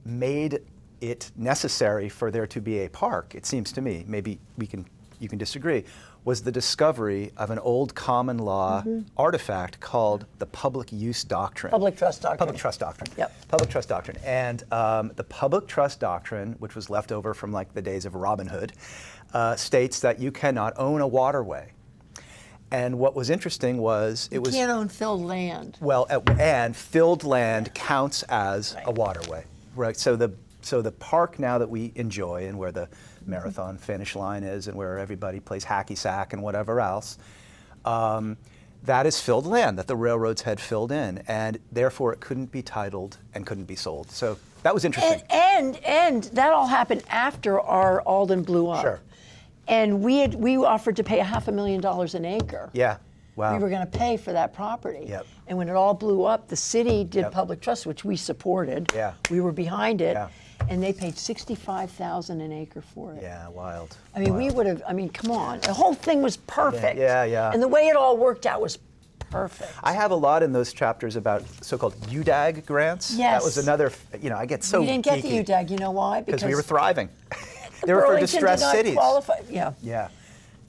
made it necessary for there to be a park, it seems to me, maybe you can disagree, was the discovery of an old common law artifact called the public use doctrine. Public trust doctrine. Public trust doctrine. Yep. Public trust doctrine. And the public trust doctrine, which was left over from like the days of Robin Hood, states that you cannot own a waterway. And what was interesting was You can't own filled land. well, and filled land counts as a waterway, right? So the park now that we enjoy and where the marathon finish line is and where everybody plays hacky sack and whatever else, that is filled land that the railroads had filled in, and therefore it couldn't be titled and couldn't be sold. So that was interesting. And that all happened after our Alden blew up. Sure. And we offered to pay $500,000 an acre. Yeah. Wow. We were going to pay for that property. Yep. And when it all blew up, the city did Yep. public trust, which we supported. Yeah. We were behind it. Yeah. And they paid $65,000 an acre for it. Yeah, wild. I mean, we Wild. would have, I mean, come on. The whole thing was perfect. Yeah. And the way it all worked out was perfect. I have a lot in those chapters about so-called UDAG grants. Yes. That was another, I get so We didn't get geeky. the UDAG, you know why? Because we were thriving. They were for Burlington distressed did not cities. qualify. Yeah. Yeah.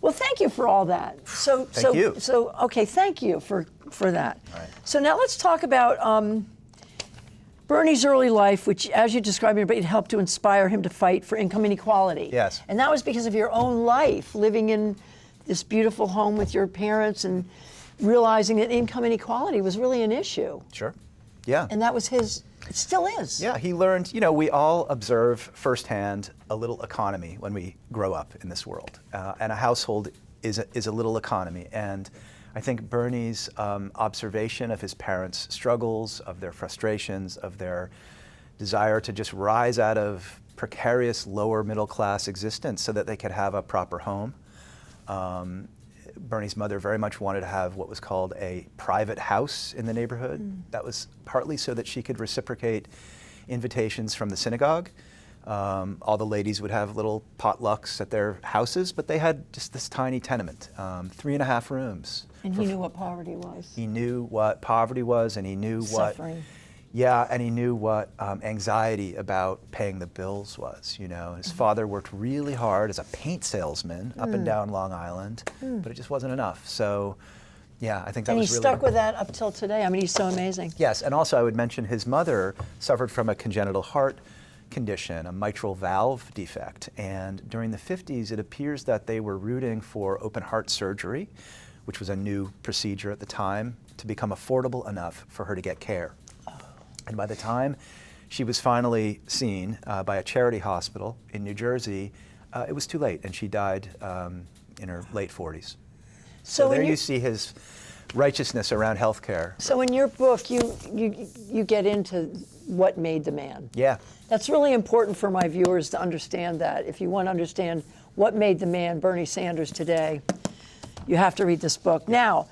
Well, thank you for all that. Thank you. Okay, thank you for that. All right. So now let's talk about Bernie's early life, which, as you described it helped to inspire him to fight for income inequality. Yes. And that was because of your own life, living in this beautiful home with your parents and realizing that income inequality was really an issue. Sure. Yeah. And that was his, it still is. Yeah, he learned, we all observe firsthand a little economy when we grow up in this world. And a household is a little economy. And I think Bernie's observation of his parents' struggles, of their frustrations, of their desire to just rise out of precarious lower middle class existence so that they could have a proper home. Bernie's mother very much wanted to have what was called a private house in the neighborhood. That was partly so that she could reciprocate invitations from the synagogue. All the ladies would have little potlucks at their houses, but they had just this tiny tenement, 3.5 rooms. And he knew what poverty was. He knew what poverty was, and he knew what Suffering. Yeah, and he knew what anxiety about paying the bills was. His father worked really hard as a paint salesman up and down Long Island, but it just wasn't enough. So, yeah, I think that And was he really stuck with that up till today. I mean, he's so amazing. Yes, and also I would mention his mother suffered from a congenital heart condition, a mitral valve defect, and during the 50s, it appears that they were rooting for open heart surgery, which was a new procedure at the time, to become affordable enough for her to get care. And by the time she was finally seen by a charity hospital in New Jersey, it was too late, and she died in her late 40s. So there you see his righteousness around healthcare. So in your book, you get into what made the man. Yeah. That's really important for my viewers to understand that. If you want to understand what made the man Bernie Sanders today, you have to read this book. Now,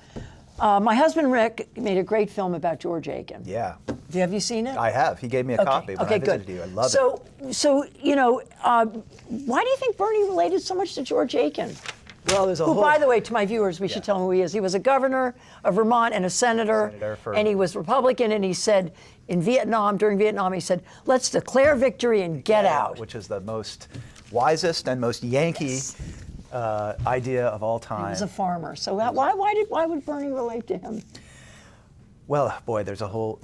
my husband Rick made a great film about George Aiken. Yeah. Have you seen it? I have. He gave me a copy when I visited good. you. I love it. So why do you think Bernie related so much to George Aiken? Well, there's a Who, whole... by the way, to my viewers, we should tell them who he is. He was a governor of Vermont and a senator and he was Republican, and he said during Vietnam, he said, let's declare victory and get out. Which is the most wisest and most Yankee idea of all time. He was a farmer. So why would Bernie relate to him? Well, boy, there's a whole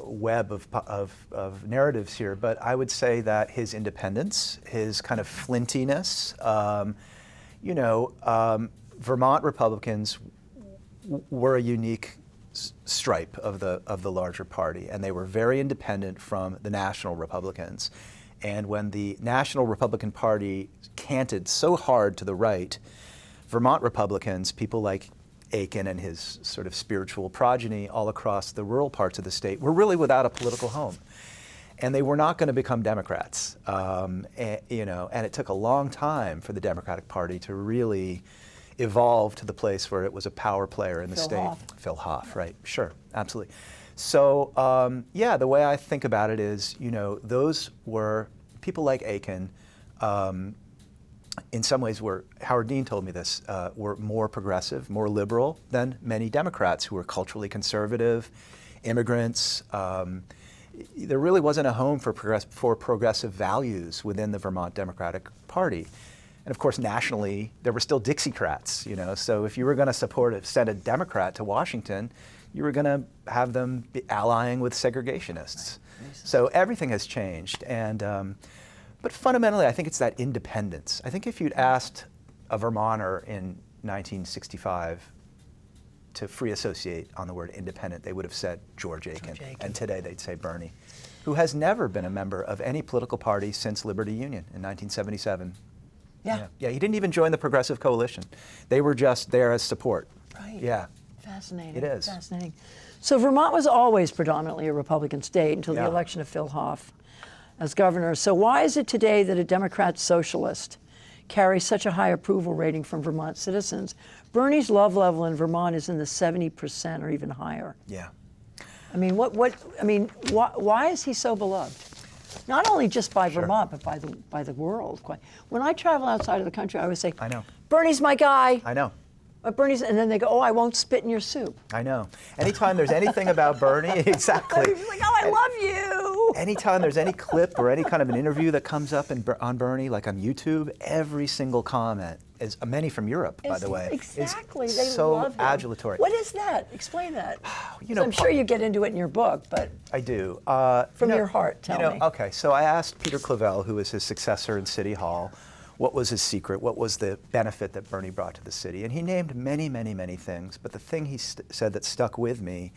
web of narratives here, but I would say that his independence, his kind of flintiness, Vermont Republicans were a unique stripe of the larger party, and they were very independent from the national Republicans. And when the National Republican Party canted so hard to the right, Vermont Republicans, people like Aiken and his sort of spiritual progeny all across the rural parts of the state, were really without a political home. And they were not going to become Democrats. And it took a long time for the Democratic Party to really evolve to the place where it was a power player in the state. Phil Hoff, right? Sure, absolutely. So, the way I think about it is, those were people like Aiken, in some ways Howard Dean told me this, were more progressive, more liberal than many Democrats who were culturally conservative, immigrants, there really wasn't a home for progressive values within the Vermont Democratic Party. And of course, nationally, there were still Dixiecrats, so if you were going to send a Democrat to Washington, you were going to have them be allying with segregationists. Right. So everything has changed. But fundamentally, I think it's that independence. I think if you'd asked a Vermonter in 1965 to free associate on the word independent, they would have said George Aiken. And today they'd say Bernie, who has never been a member of any political party since Liberty Union in 1977. Yeah, he didn't even join the Progressive Coalition. They were just there as support. Right. Yeah. Fascinating. It is. Fascinating. So Vermont was always predominantly a Republican state until the election of Phil Hoff as governor. So why is it today that a Democrat socialist carries such a high approval rating from Vermont citizens? Bernie's love level in Vermont is in the 70% or even higher. Yeah. I mean, why is he so beloved? Not only just by Vermont, but by the world. When I travel outside of the country, I always say, I know. Bernie's my guy. I know. Bernie's, and then they go, oh, I won't spit in your soup. I know. Anytime there's anything about Bernie, exactly. He's like, oh, I love you. Anytime there's any clip or any kind of an interview that comes up on Bernie, like on YouTube, every single comment is, many from Europe, by the way, exactly. is they so love him. adulatory. What is that? Explain that. I'm sure you get into it in your book, but I do. From your heart, tell me. Okay, so I asked Peter Clavell, who was his successor in City Hall, what was his secret? What was the benefit that Bernie brought to the city? And he named many, many, many things. But the thing he said that stuck with me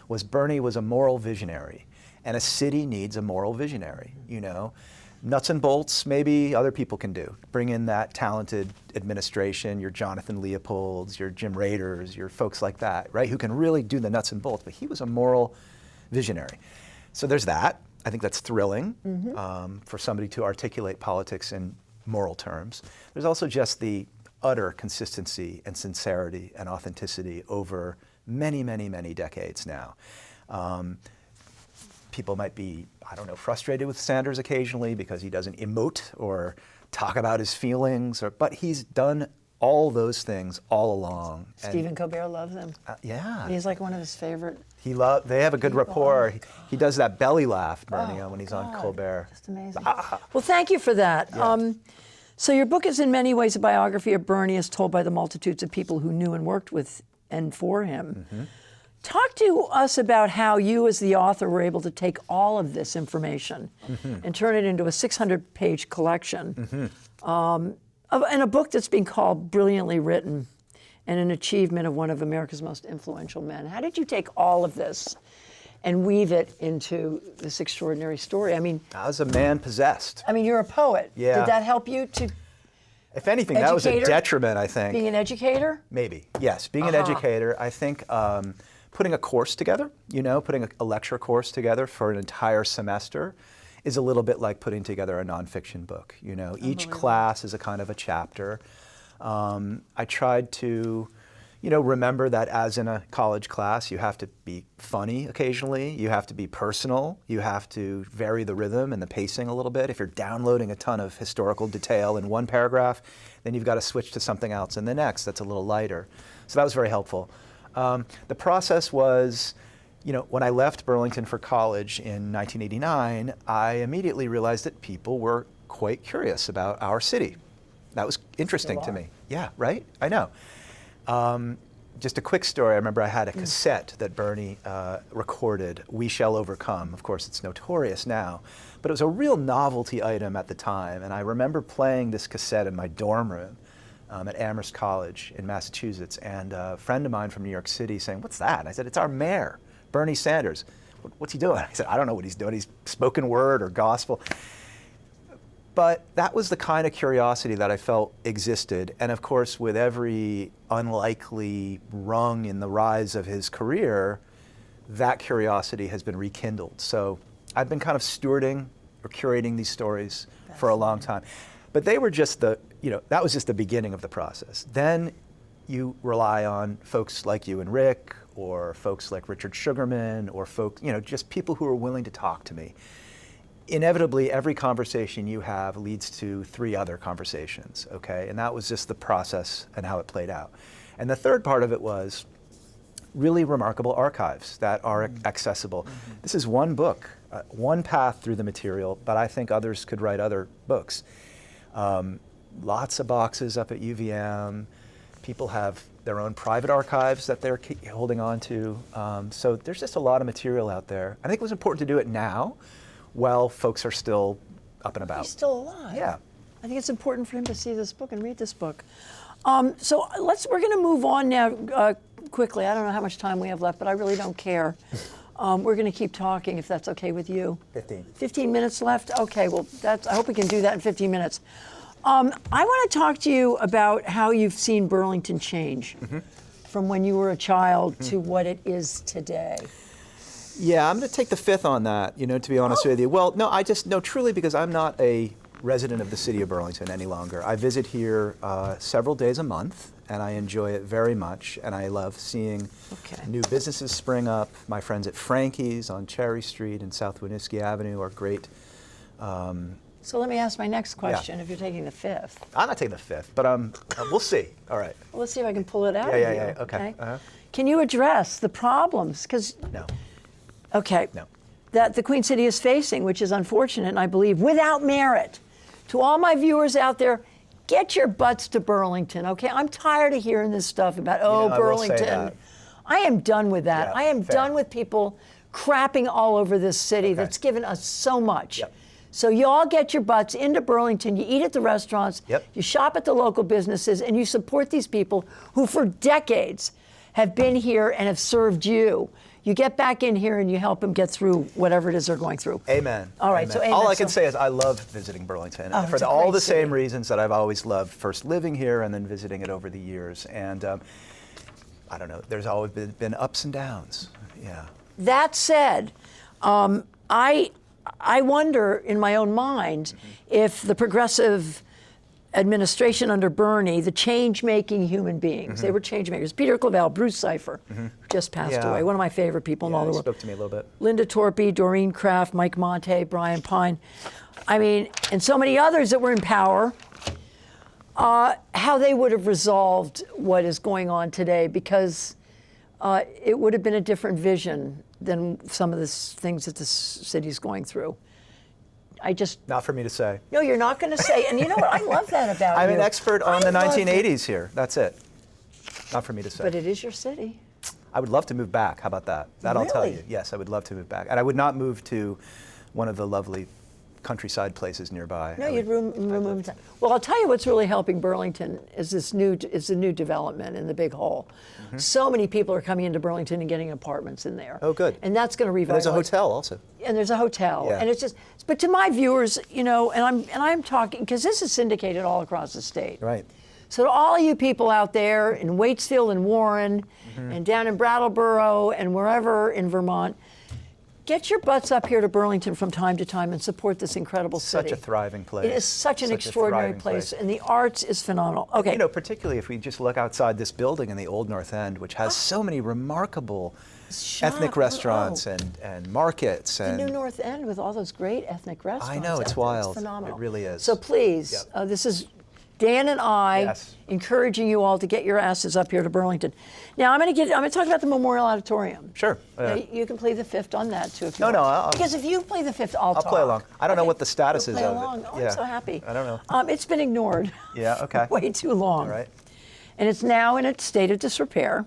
was Bernie was a moral visionary. And a city needs a moral visionary, Nuts and bolts, maybe other people can do. Bring in that talented administration, your Jonathan Leopolds, your Jim Raters, your folks like that, right? Who can really do the nuts and bolts. But he was a moral visionary. So there's that. I think that's thrilling for somebody to articulate politics in moral terms. There's also just the utter consistency and sincerity and authenticity over many, many, many decades now. People might be, frustrated with Sanders occasionally because he doesn't emote or talk about his feelings, but he's done all those things all along. Stephen Colbert loves him. Yeah. He's like one of his favorite. They have a good rapport. He does that belly laugh, Bernie, when he's on Colbert. Just amazing. Well, thank you for that. Yeah. So your book is in many ways a biography of Bernie as told by the multitudes of people who knew and worked with and for him. Mm-hmm. Talk to us about how you as the author were able to take all of this information and turn it into a 600-page collection and a book that's been called brilliantly written and an achievement of one of America's most influential men. How did you take all of this and weave it into this extraordinary story? I mean, I was a man possessed. You're a poet. Yeah. Did that help you to? If anything, that was a detriment, I think. Being an educator? Maybe, yes. Being an educator, I think putting a course together, putting a lecture course together for an entire semester is a little bit like putting together a nonfiction book. Each class is a kind of a chapter. I tried to, remember that as in a college class, you have to be funny occasionally, you have to be personal, you have to vary the rhythm and the pacing a little bit. If you're downloading a ton of historical detail in one paragraph, then you've got to switch to something else in the next that's a little lighter. So that was very helpful. The process was, when I left Burlington for college in 1989, I immediately realized that people were quite curious about our city. That was interesting to me. Yeah, right? I know. Just a quick story. I remember I had a cassette that Bernie recorded, "We Shall Overcome." Of course, it's notorious now. But it was a real novelty item at the time. And I remember playing this cassette in my dorm room at Amherst College in Massachusetts. And a friend of mine from New York City saying, "What's that?" And I said, "It's our mayor, Bernie Sanders." "What's he doing?" I said, "I don't know what he's doing. He's spoken word or gospel." But that was the kind of curiosity that I felt existed. And of course, with every unlikely rung in the rise of his career, that curiosity has been rekindled. So I've been kind of stewarding or curating these stories for a long time. But they were just that was just the beginning of the process. Then you rely on folks like you and Rick, or folks like Richard Sugarman, or folks, just people who are willing to talk to me. Inevitably, every conversation you have leads to 3 other conversations, okay? And that was just the process and how it played out. And the third part of it was really remarkable archives that are accessible. This is one book one path through the material, but I think others could write other books. Lots of boxes up at UVM. People have their own private archives that they're holding on to. So there's just a lot of material out there. I think it was important to do it now while folks are still up and about. He's still alive. Yeah. I think it's important for him to see this book and read this book. So we're going to move on now quickly. I don't know how much time we have left, but I really don't care. We're going to keep talking if that's okay with you. 15. 15 minutes left? Okay, well, I hope we can do that in 15 minutes. I want to talk to you about how you've seen Burlington change from when you were a child to what it is today. Yeah, I'm going to take the fifth on that, to be honest with you. Well, no, truly, because I'm not a resident of the city of Burlington any longer. I visit here several days a month, and I enjoy it very much, and I love seeing new businesses spring up. My friends at Frankie's on Cherry Street and South Winooski Avenue are great. So let me ask my next question, if you're taking the fifth. I'm not taking the fifth, but we'll see. All right. Well, let's see if I can pull it out of you. Yeah, okay. Can you address the problems? No. Okay. No. That the Queen City is facing, which is unfortunate, and I believe without merit. To all my viewers out there, get your butts to Burlington, okay? I'm tired of hearing this stuff about, Burlington. I am done with that. Yeah, I am done with people crapping all over this city that's given us so much. Yep. So you all get your butts into Burlington, you eat at the restaurants, Yep. you shop at the local businesses, and you support these people who for decades have been here and have served you. You get back in here and you help them get through whatever it is they're going through. Amen. All right, Amen. so amen. All I can say is I love visiting Burlington for all the same reasons that I've always loved first living here and then visiting it over the years. And I don't know, there's always been ups and downs. Yeah. That said, I wonder in my own mind if the progressive administration under Bernie, the change-making human beings, they were change makers. Peter Clavel, Bruce Cipher, who just passed away, one of my favorite people in all the world. Spoke to me a little bit. Linda Torpy, Doreen Kraft, Mike Monte, Brian Pine. I mean, and so many others that were in power, how they would have resolved what is going on today, because it would have been a different than some of the things that the city's going through. Not for me to say. No, you're not going to say. And you know what? I love that about you. I'm an expert on the 1980s here. That's it. Not for me to say. But it is your city. I would love to move back. How about that? That I'll tell Really? you. Yes, I would love to move back. And I would not move to one of the lovely countryside places nearby. No, you'd remove that. Well, I'll tell you what's really helping Burlington is the new development in the Big Hole. So many people are coming into Burlington and getting apartments in there. Oh, good. And that's going to revitalize. There's a hotel also. And there's a hotel. Yeah. And it's just, but to my viewers, and I'm talking, because this is syndicated all across the state. Right. So to all of you people out there in Waitsfield and Warren and down in Brattleboro and wherever in Vermont, get your butts up here to Burlington from time to time and support this incredible city. Such a thriving place. It is such an extraordinary place, and the arts is phenomenal. Okay. Particularly if we just look outside this building in the Old North End, which has so many remarkable ethnic restaurants and markets. And the New North End with all those great ethnic restaurants. I know, it's wild. It's phenomenal. It really is. So please, this is Dan and I encouraging you all to get your asses up here to Burlington. Now I'm going to talk about the Memorial Auditorium. Sure. You can play the fifth on that too if you want. No, because if you play the fifth, I'll talk. I'll play along. I don't know what the status is of it. Oh, I'm so happy. I don't know. It's been ignored. Yeah. Okay. Way too long. All right. And it's now in a state of disrepair.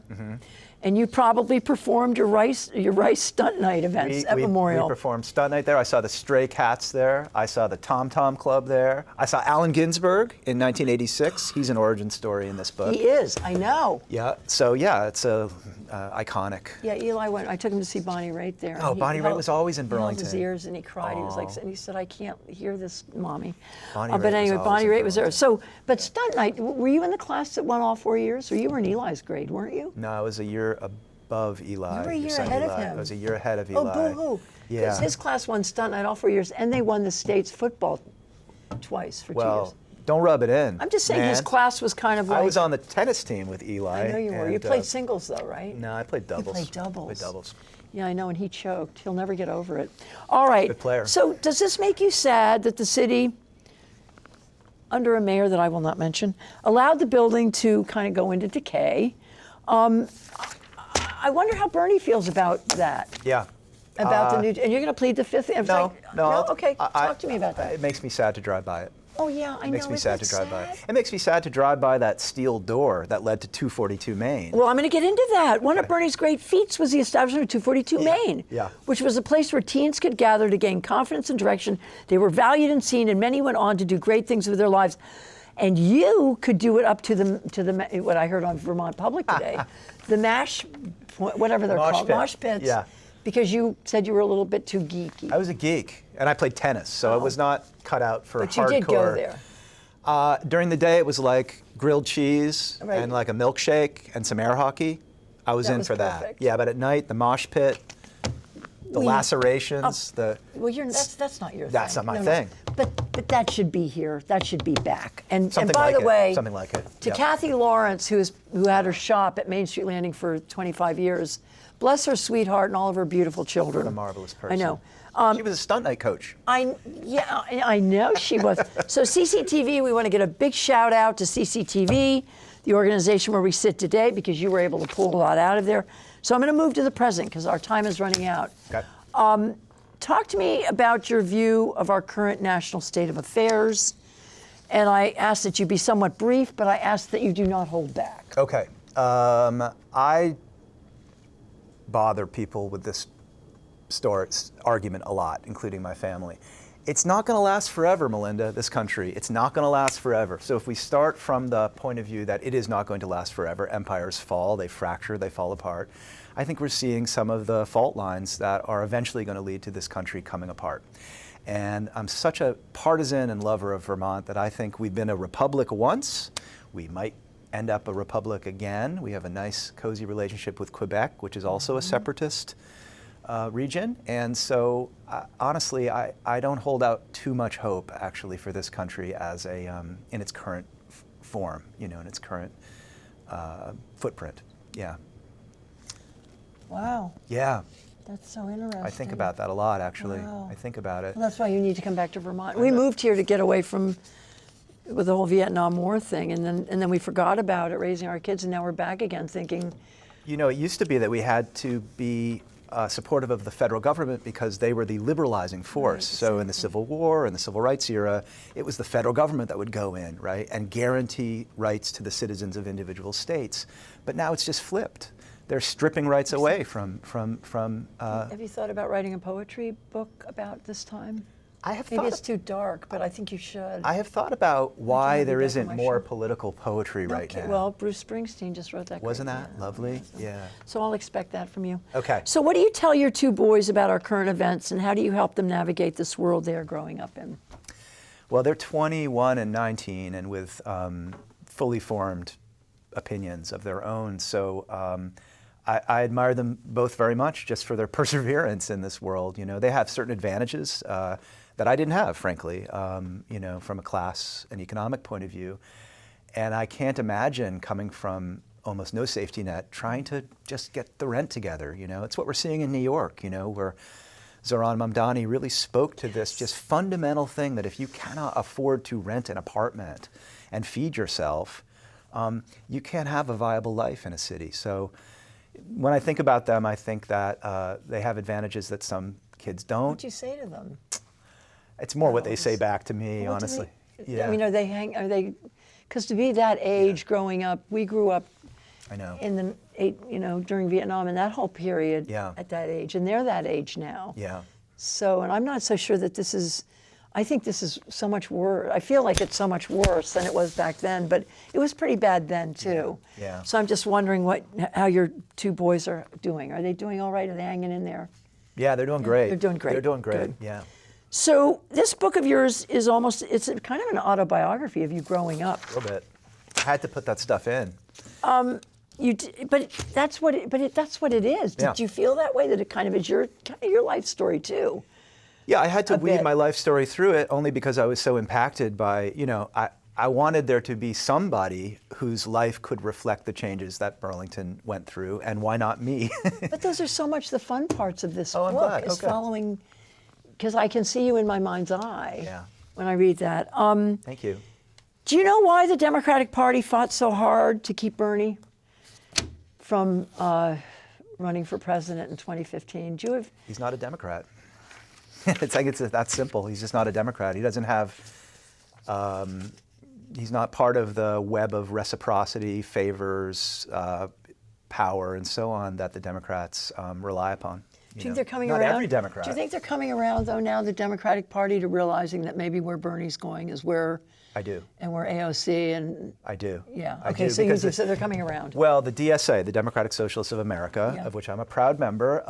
And you probably performed your Rice Stunt Night events at Memorial. We performed Stunt Night there. I saw the Stray Cats there. I saw the Tom Tom Club there. I saw Allen Ginsberg in 1986. He's an origin story in this book. He is, I know. Yeah, so yeah, it's iconic. Yeah, Eli went, I took him to see Bonnie Raitt there. Oh, Bonnie Raitt was always in Burlington. He held his ears and he cried. He was like, and he said, I can't hear this, Mommy. Bonnie But anyway, Bonnie Raitt was there. So, but Stunt Night, were you in the class that went all 4 years? Or you were in Eli's grade, weren't you? No, I was a year above Eli. You were a year ahead of him. I was a year ahead of Eli. Oh, boo-hoo. Yeah. Because his class won Stunt Night all 4 years, and they won the state's football twice for 2 years. Don't rub it in. I'm just saying his class was kind of like... I was on the tennis team with Eli. I know you were. You played singles though, right? No, I played doubles. You played doubles. I played doubles. Yeah, I know, and he choked. He'll never get over it. All right. Good player. So does this make you sad that the city, under a mayor that I will not mention, allowed the building to kind of go into decay? I wonder how Bernie feels about that. Yeah. About the new, and you're going to plead the fifth? No. Okay, talk to me about that. It makes me sad to drive by it. Oh yeah, I know. It makes me sad to drive by sad? it. It makes me sad to drive by that steel door that led to 242 Main. Well, I'm going to get into that. One of Bernie's great feats was the establishment of 242 Main, which was a place where teens could gather to gain confidence and direction. They were valued and seen, and many went on to do great things with their lives. And you could do it up to the what I heard on Vermont Public today, the whatever they're called, mosh pits. Yeah. Because you said you were a little bit too geeky. I was a geek, and I played tennis, so I was not cut out for hardcore. But you did go there. During the day, it was like grilled cheese and like a milkshake and some air hockey. I was in for that. Yeah, but at night, the mosh pit, the lacerations, Well, that's not your thing. That's not my thing. But that should be here. That should be back. And by Something the way, something like it. To Kathy Lawrence, who had her shop at Main Street Landing for 25 years, bless her sweetheart and all of her beautiful children. What a marvelous person. I know. She was a stunt night coach. I know she was. So CCTV, we want to get a big shout out to CCTV, the organization where we sit today, because you were able to pull a lot out of there. So I'm going to move to the present because our time is running out. Okay. Talk to me about your view of our current national state of affairs. And I ask that you be somewhat brief, but I ask that you do not hold back. Okay. I bother people with this argument a lot, including my family. It's not going to last forever, Melinda, this country. It's not going to last forever. So if we start from the point of view that it is not going to last forever, empires fall, they fracture, they fall apart, I think we're seeing some of the fault lines that are eventually going to lead to this country coming apart. And I'm such a partisan and lover of Vermont that I think we've been a republic once. We might end up a republic again. We have a nice, cozy relationship with Quebec, which is also a separatist region. And so, honestly, I don't hold out too much hope, actually, for this country as in its current form, in its current footprint. Yeah. Wow. Yeah. That's so interesting. I think about that a lot, actually. Wow. I think about it. Well, that's why you need to come back to Vermont. We moved here to get away from with the whole Vietnam War thing, and then we forgot about it, raising our kids, and now we're back again thinking. It used to be that we had to be supportive of the federal government because they were the liberalizing force. Right, exactly. So in the Civil War and the Civil Rights era, it was the federal government that would go in, right, and guarantee rights to the citizens of individual states. But now it's just flipped. They're stripping rights away from. Have you thought about writing a poetry book about this time? I have Maybe it's too dark, but I think you should. I have thought about why there isn't more political poetry right now. Well, Bruce Springsteen just wrote that. Wasn't that lovely? Yeah. So I'll expect that from you. Okay. So what do you tell your two boys about our current events, and how do you help them navigate this world they are growing up in? Well, they're 21 and 19, and with fully formed opinions of their own. So I admire them both very much just for their perseverance in this world. They have certain advantages that I didn't have, frankly, from a class and economic point of view. And I can't imagine coming from almost no safety net, trying to just get the rent together. It's what we're seeing in New York, where Zohran Mamdani really spoke to this just fundamental thing that if you cannot afford to rent an apartment and feed yourself, you can't have a viable life in a city. So when I think about them, I think that they have advantages that some kids don't. What'd you say to them? It's more what they say back to me, honestly. Yeah. I mean, are they, because to be that age growing up, we grew up I know. in during Vietnam and that whole period at that age, and they're that age now. Yeah. So, and I'm not so sure that this is, I think this is so much worse. I feel like it's so much worse than it was back then, but it was pretty bad then too. Yeah. So I'm just wondering how your two boys are doing. Are they doing all right? Are they hanging in there? Yeah, they're doing great. They're doing great. They're doing great. Good. Yeah. So this book of yours is it's kind of an autobiography of you growing up. A little bit. I had to put that stuff in. But that's what it is. Did you feel that way, that it kind of is your life story too? Yeah, I had to weave my life story through it only because I was so impacted by, I wanted there to be somebody whose life could reflect the changes that Burlington went through, and why not me? But those are so much the fun parts of this I'm book, glad. is following, because I can see you in my mind's eye when I read that. Thank you. Do you know why the Democratic Party fought so hard to keep Bernie from running for president in 2015. Do you have? He's not a Democrat. It's like it's that simple. He's just not a Democrat. He doesn't have. He's not part of the web of reciprocity, favors, power, and so on that the Democrats rely upon. Do you think they're coming not around? Every Democrat. Do you think they're coming around, though, now, the Democratic Party, to realizing that maybe where Bernie's going is where... I do. And where AOC and... I do. Yeah. I Okay, do, so you because do, so they're coming around. Well, the DSA, the Democratic Socialists of America, Yeah. of which I'm a proud member,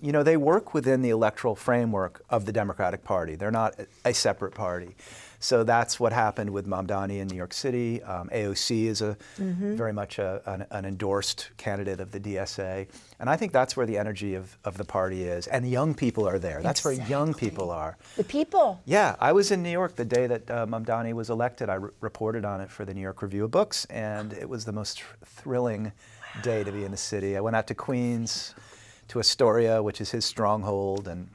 you know, they work within the electoral framework of the Democratic Party. They're not a separate party. So that's what happened with Mamdani in New York City. AOC is very much an endorsed candidate of the DSA. And I think that's where the energy of the party is. And the young people are there. That's where young people are. The people. Yeah, I was in New York the day that Mamdani was elected. I reported on it for the New York Review of Books, and it was the most thrilling day to be in the city. I went out to Queens, to Astoria, which is his stronghold, and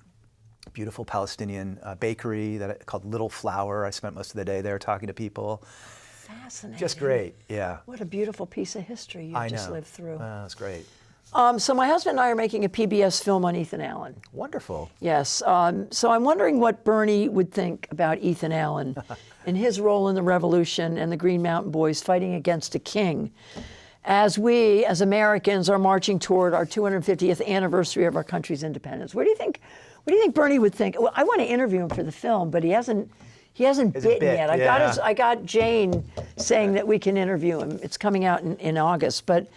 beautiful Palestinian bakery called Little Flower. I spent most of the day there talking to people. Fascinating. Just great, yeah. What a beautiful piece of history you just lived through. It's great. So my husband and I are making a PBS film on Ethan Allen. Wonderful. Yes. So I'm wondering what Bernie would think about Ethan Allen and his role in the revolution and the Green Mountain Boys fighting against a king, as we, as Americans, are marching toward our 250th anniversary of our country's independence. What do you think Bernie would think? Well, I want to interview him for the film, but he hasn't bitten yet. I got Jane saying that we can interview him. It's coming out in August. But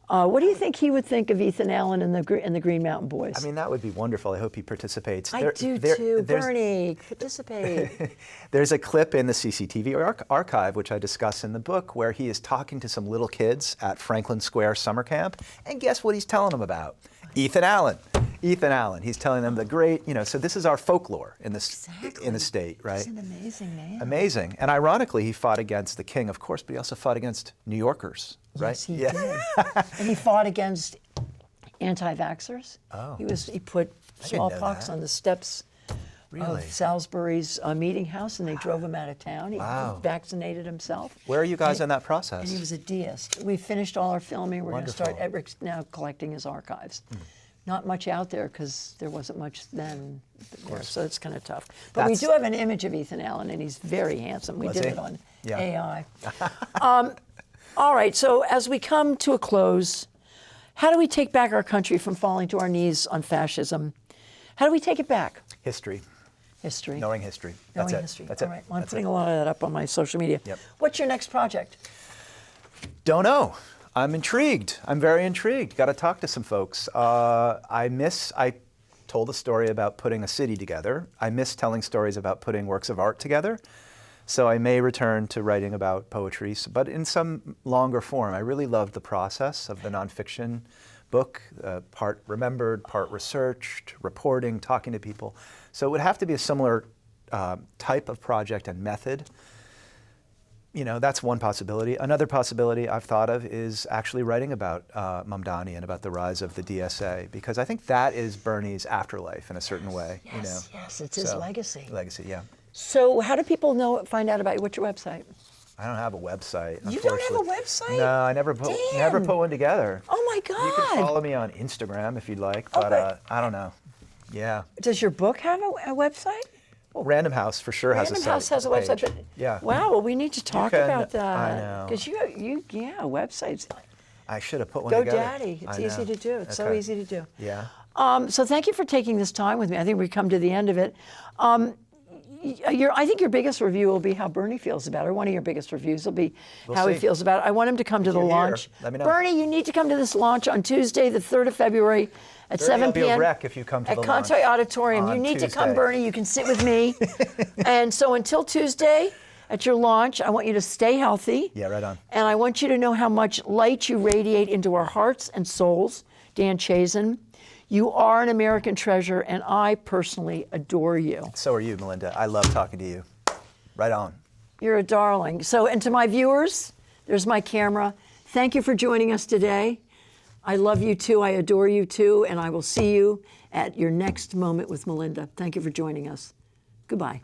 what do you think he would think of Ethan Allen and the Green Mountain Boys? I mean, that would be wonderful. I hope he participates. I do too. Bernie, participate. There's a clip in the CCTV archive, which I discuss in the book, where he is talking to some little kids at Franklin Square summer camp. And guess what he's telling them about? Ethan Allen. Ethan Allen. He's telling them the great, so this is our folklore in the state, right? It's an amazing name. Amazing. And ironically, he fought against the king, of course, but he also fought against New Yorkers, right? Yes, he did. And he fought against anti-vaxxers. Oh. He put smallpox on the steps of Salisbury's meeting house, and they drove him out of town. He vaccinated himself. Where are you guys in that process? And he was a deist. We finished all our filming. We're going to start Edric's now collecting his archives. Not much out there because there wasn't much then, so it's kind of tough. But we do have an image of Ethan Allen, and he's very handsome. We did it on AI. All right, so as we come to a close, how do we take back our country from falling to our knees on fascism? How do we take it back? History. History. Knowing history. Knowing That's history. it. That's All right. Well, I'm putting a lot of that up on my social media. Yep. What's your next project? Don't know. I'm intrigued. I'm very intrigued. Got to talk to some folks. I told a story about putting a city together. I miss telling stories about putting works of art together. So I may return to writing about poetry, but in some longer form. I really loved the process of the nonfiction book, part remembered, part researched, reporting, talking to people. So it would have to be a similar type of project and method. That's one possibility. Another possibility I've thought of is actually writing about Mamdani and about the rise of the DSA, because I think that is Bernie's afterlife in a certain way. Yes, it's his legacy. Legacy, yeah. So how do people find out about you? What's your website? I don't have a website. You don't have a website? No, I never put one together. Oh my God! You can follow me on Instagram if you'd like, but I don't know. Yeah. Does your book have a website? Well, Random House for sure has a site. Random House has a website. But, yeah. Wow. Well, we need to talk about that. I know. Because websites. I should have put one together. GoDaddy. It's easy to do. It's so easy to do. Yeah. So thank you for taking this time with me. I think we've come to the end of it. I think your biggest review will be how Bernie feels about it. Or one of your biggest reviews will be how he feels about it. I want him to come to the launch. Let me know. Bernie, you need to come to this launch on Tuesday, the 3rd of February at 7 p.m. I'll be a wreck if you come to the launch. At Contoy Auditorium. You need to come, Bernie. You can sit with me. And so until Tuesday at your launch, I want you to stay healthy. Yeah, right on. And I want you to know how much light you radiate into our hearts and souls. Dan Chiasson. You are an American treasure, and I personally adore you. So are you, Melinda. I love talking to you. Right on. You're a darling. So, and to my viewers, there's my camera. Thank you for joining us today. I love you too. I adore you too. And I will see you at your next moment with Melinda. Thank you for joining us. Goodbye.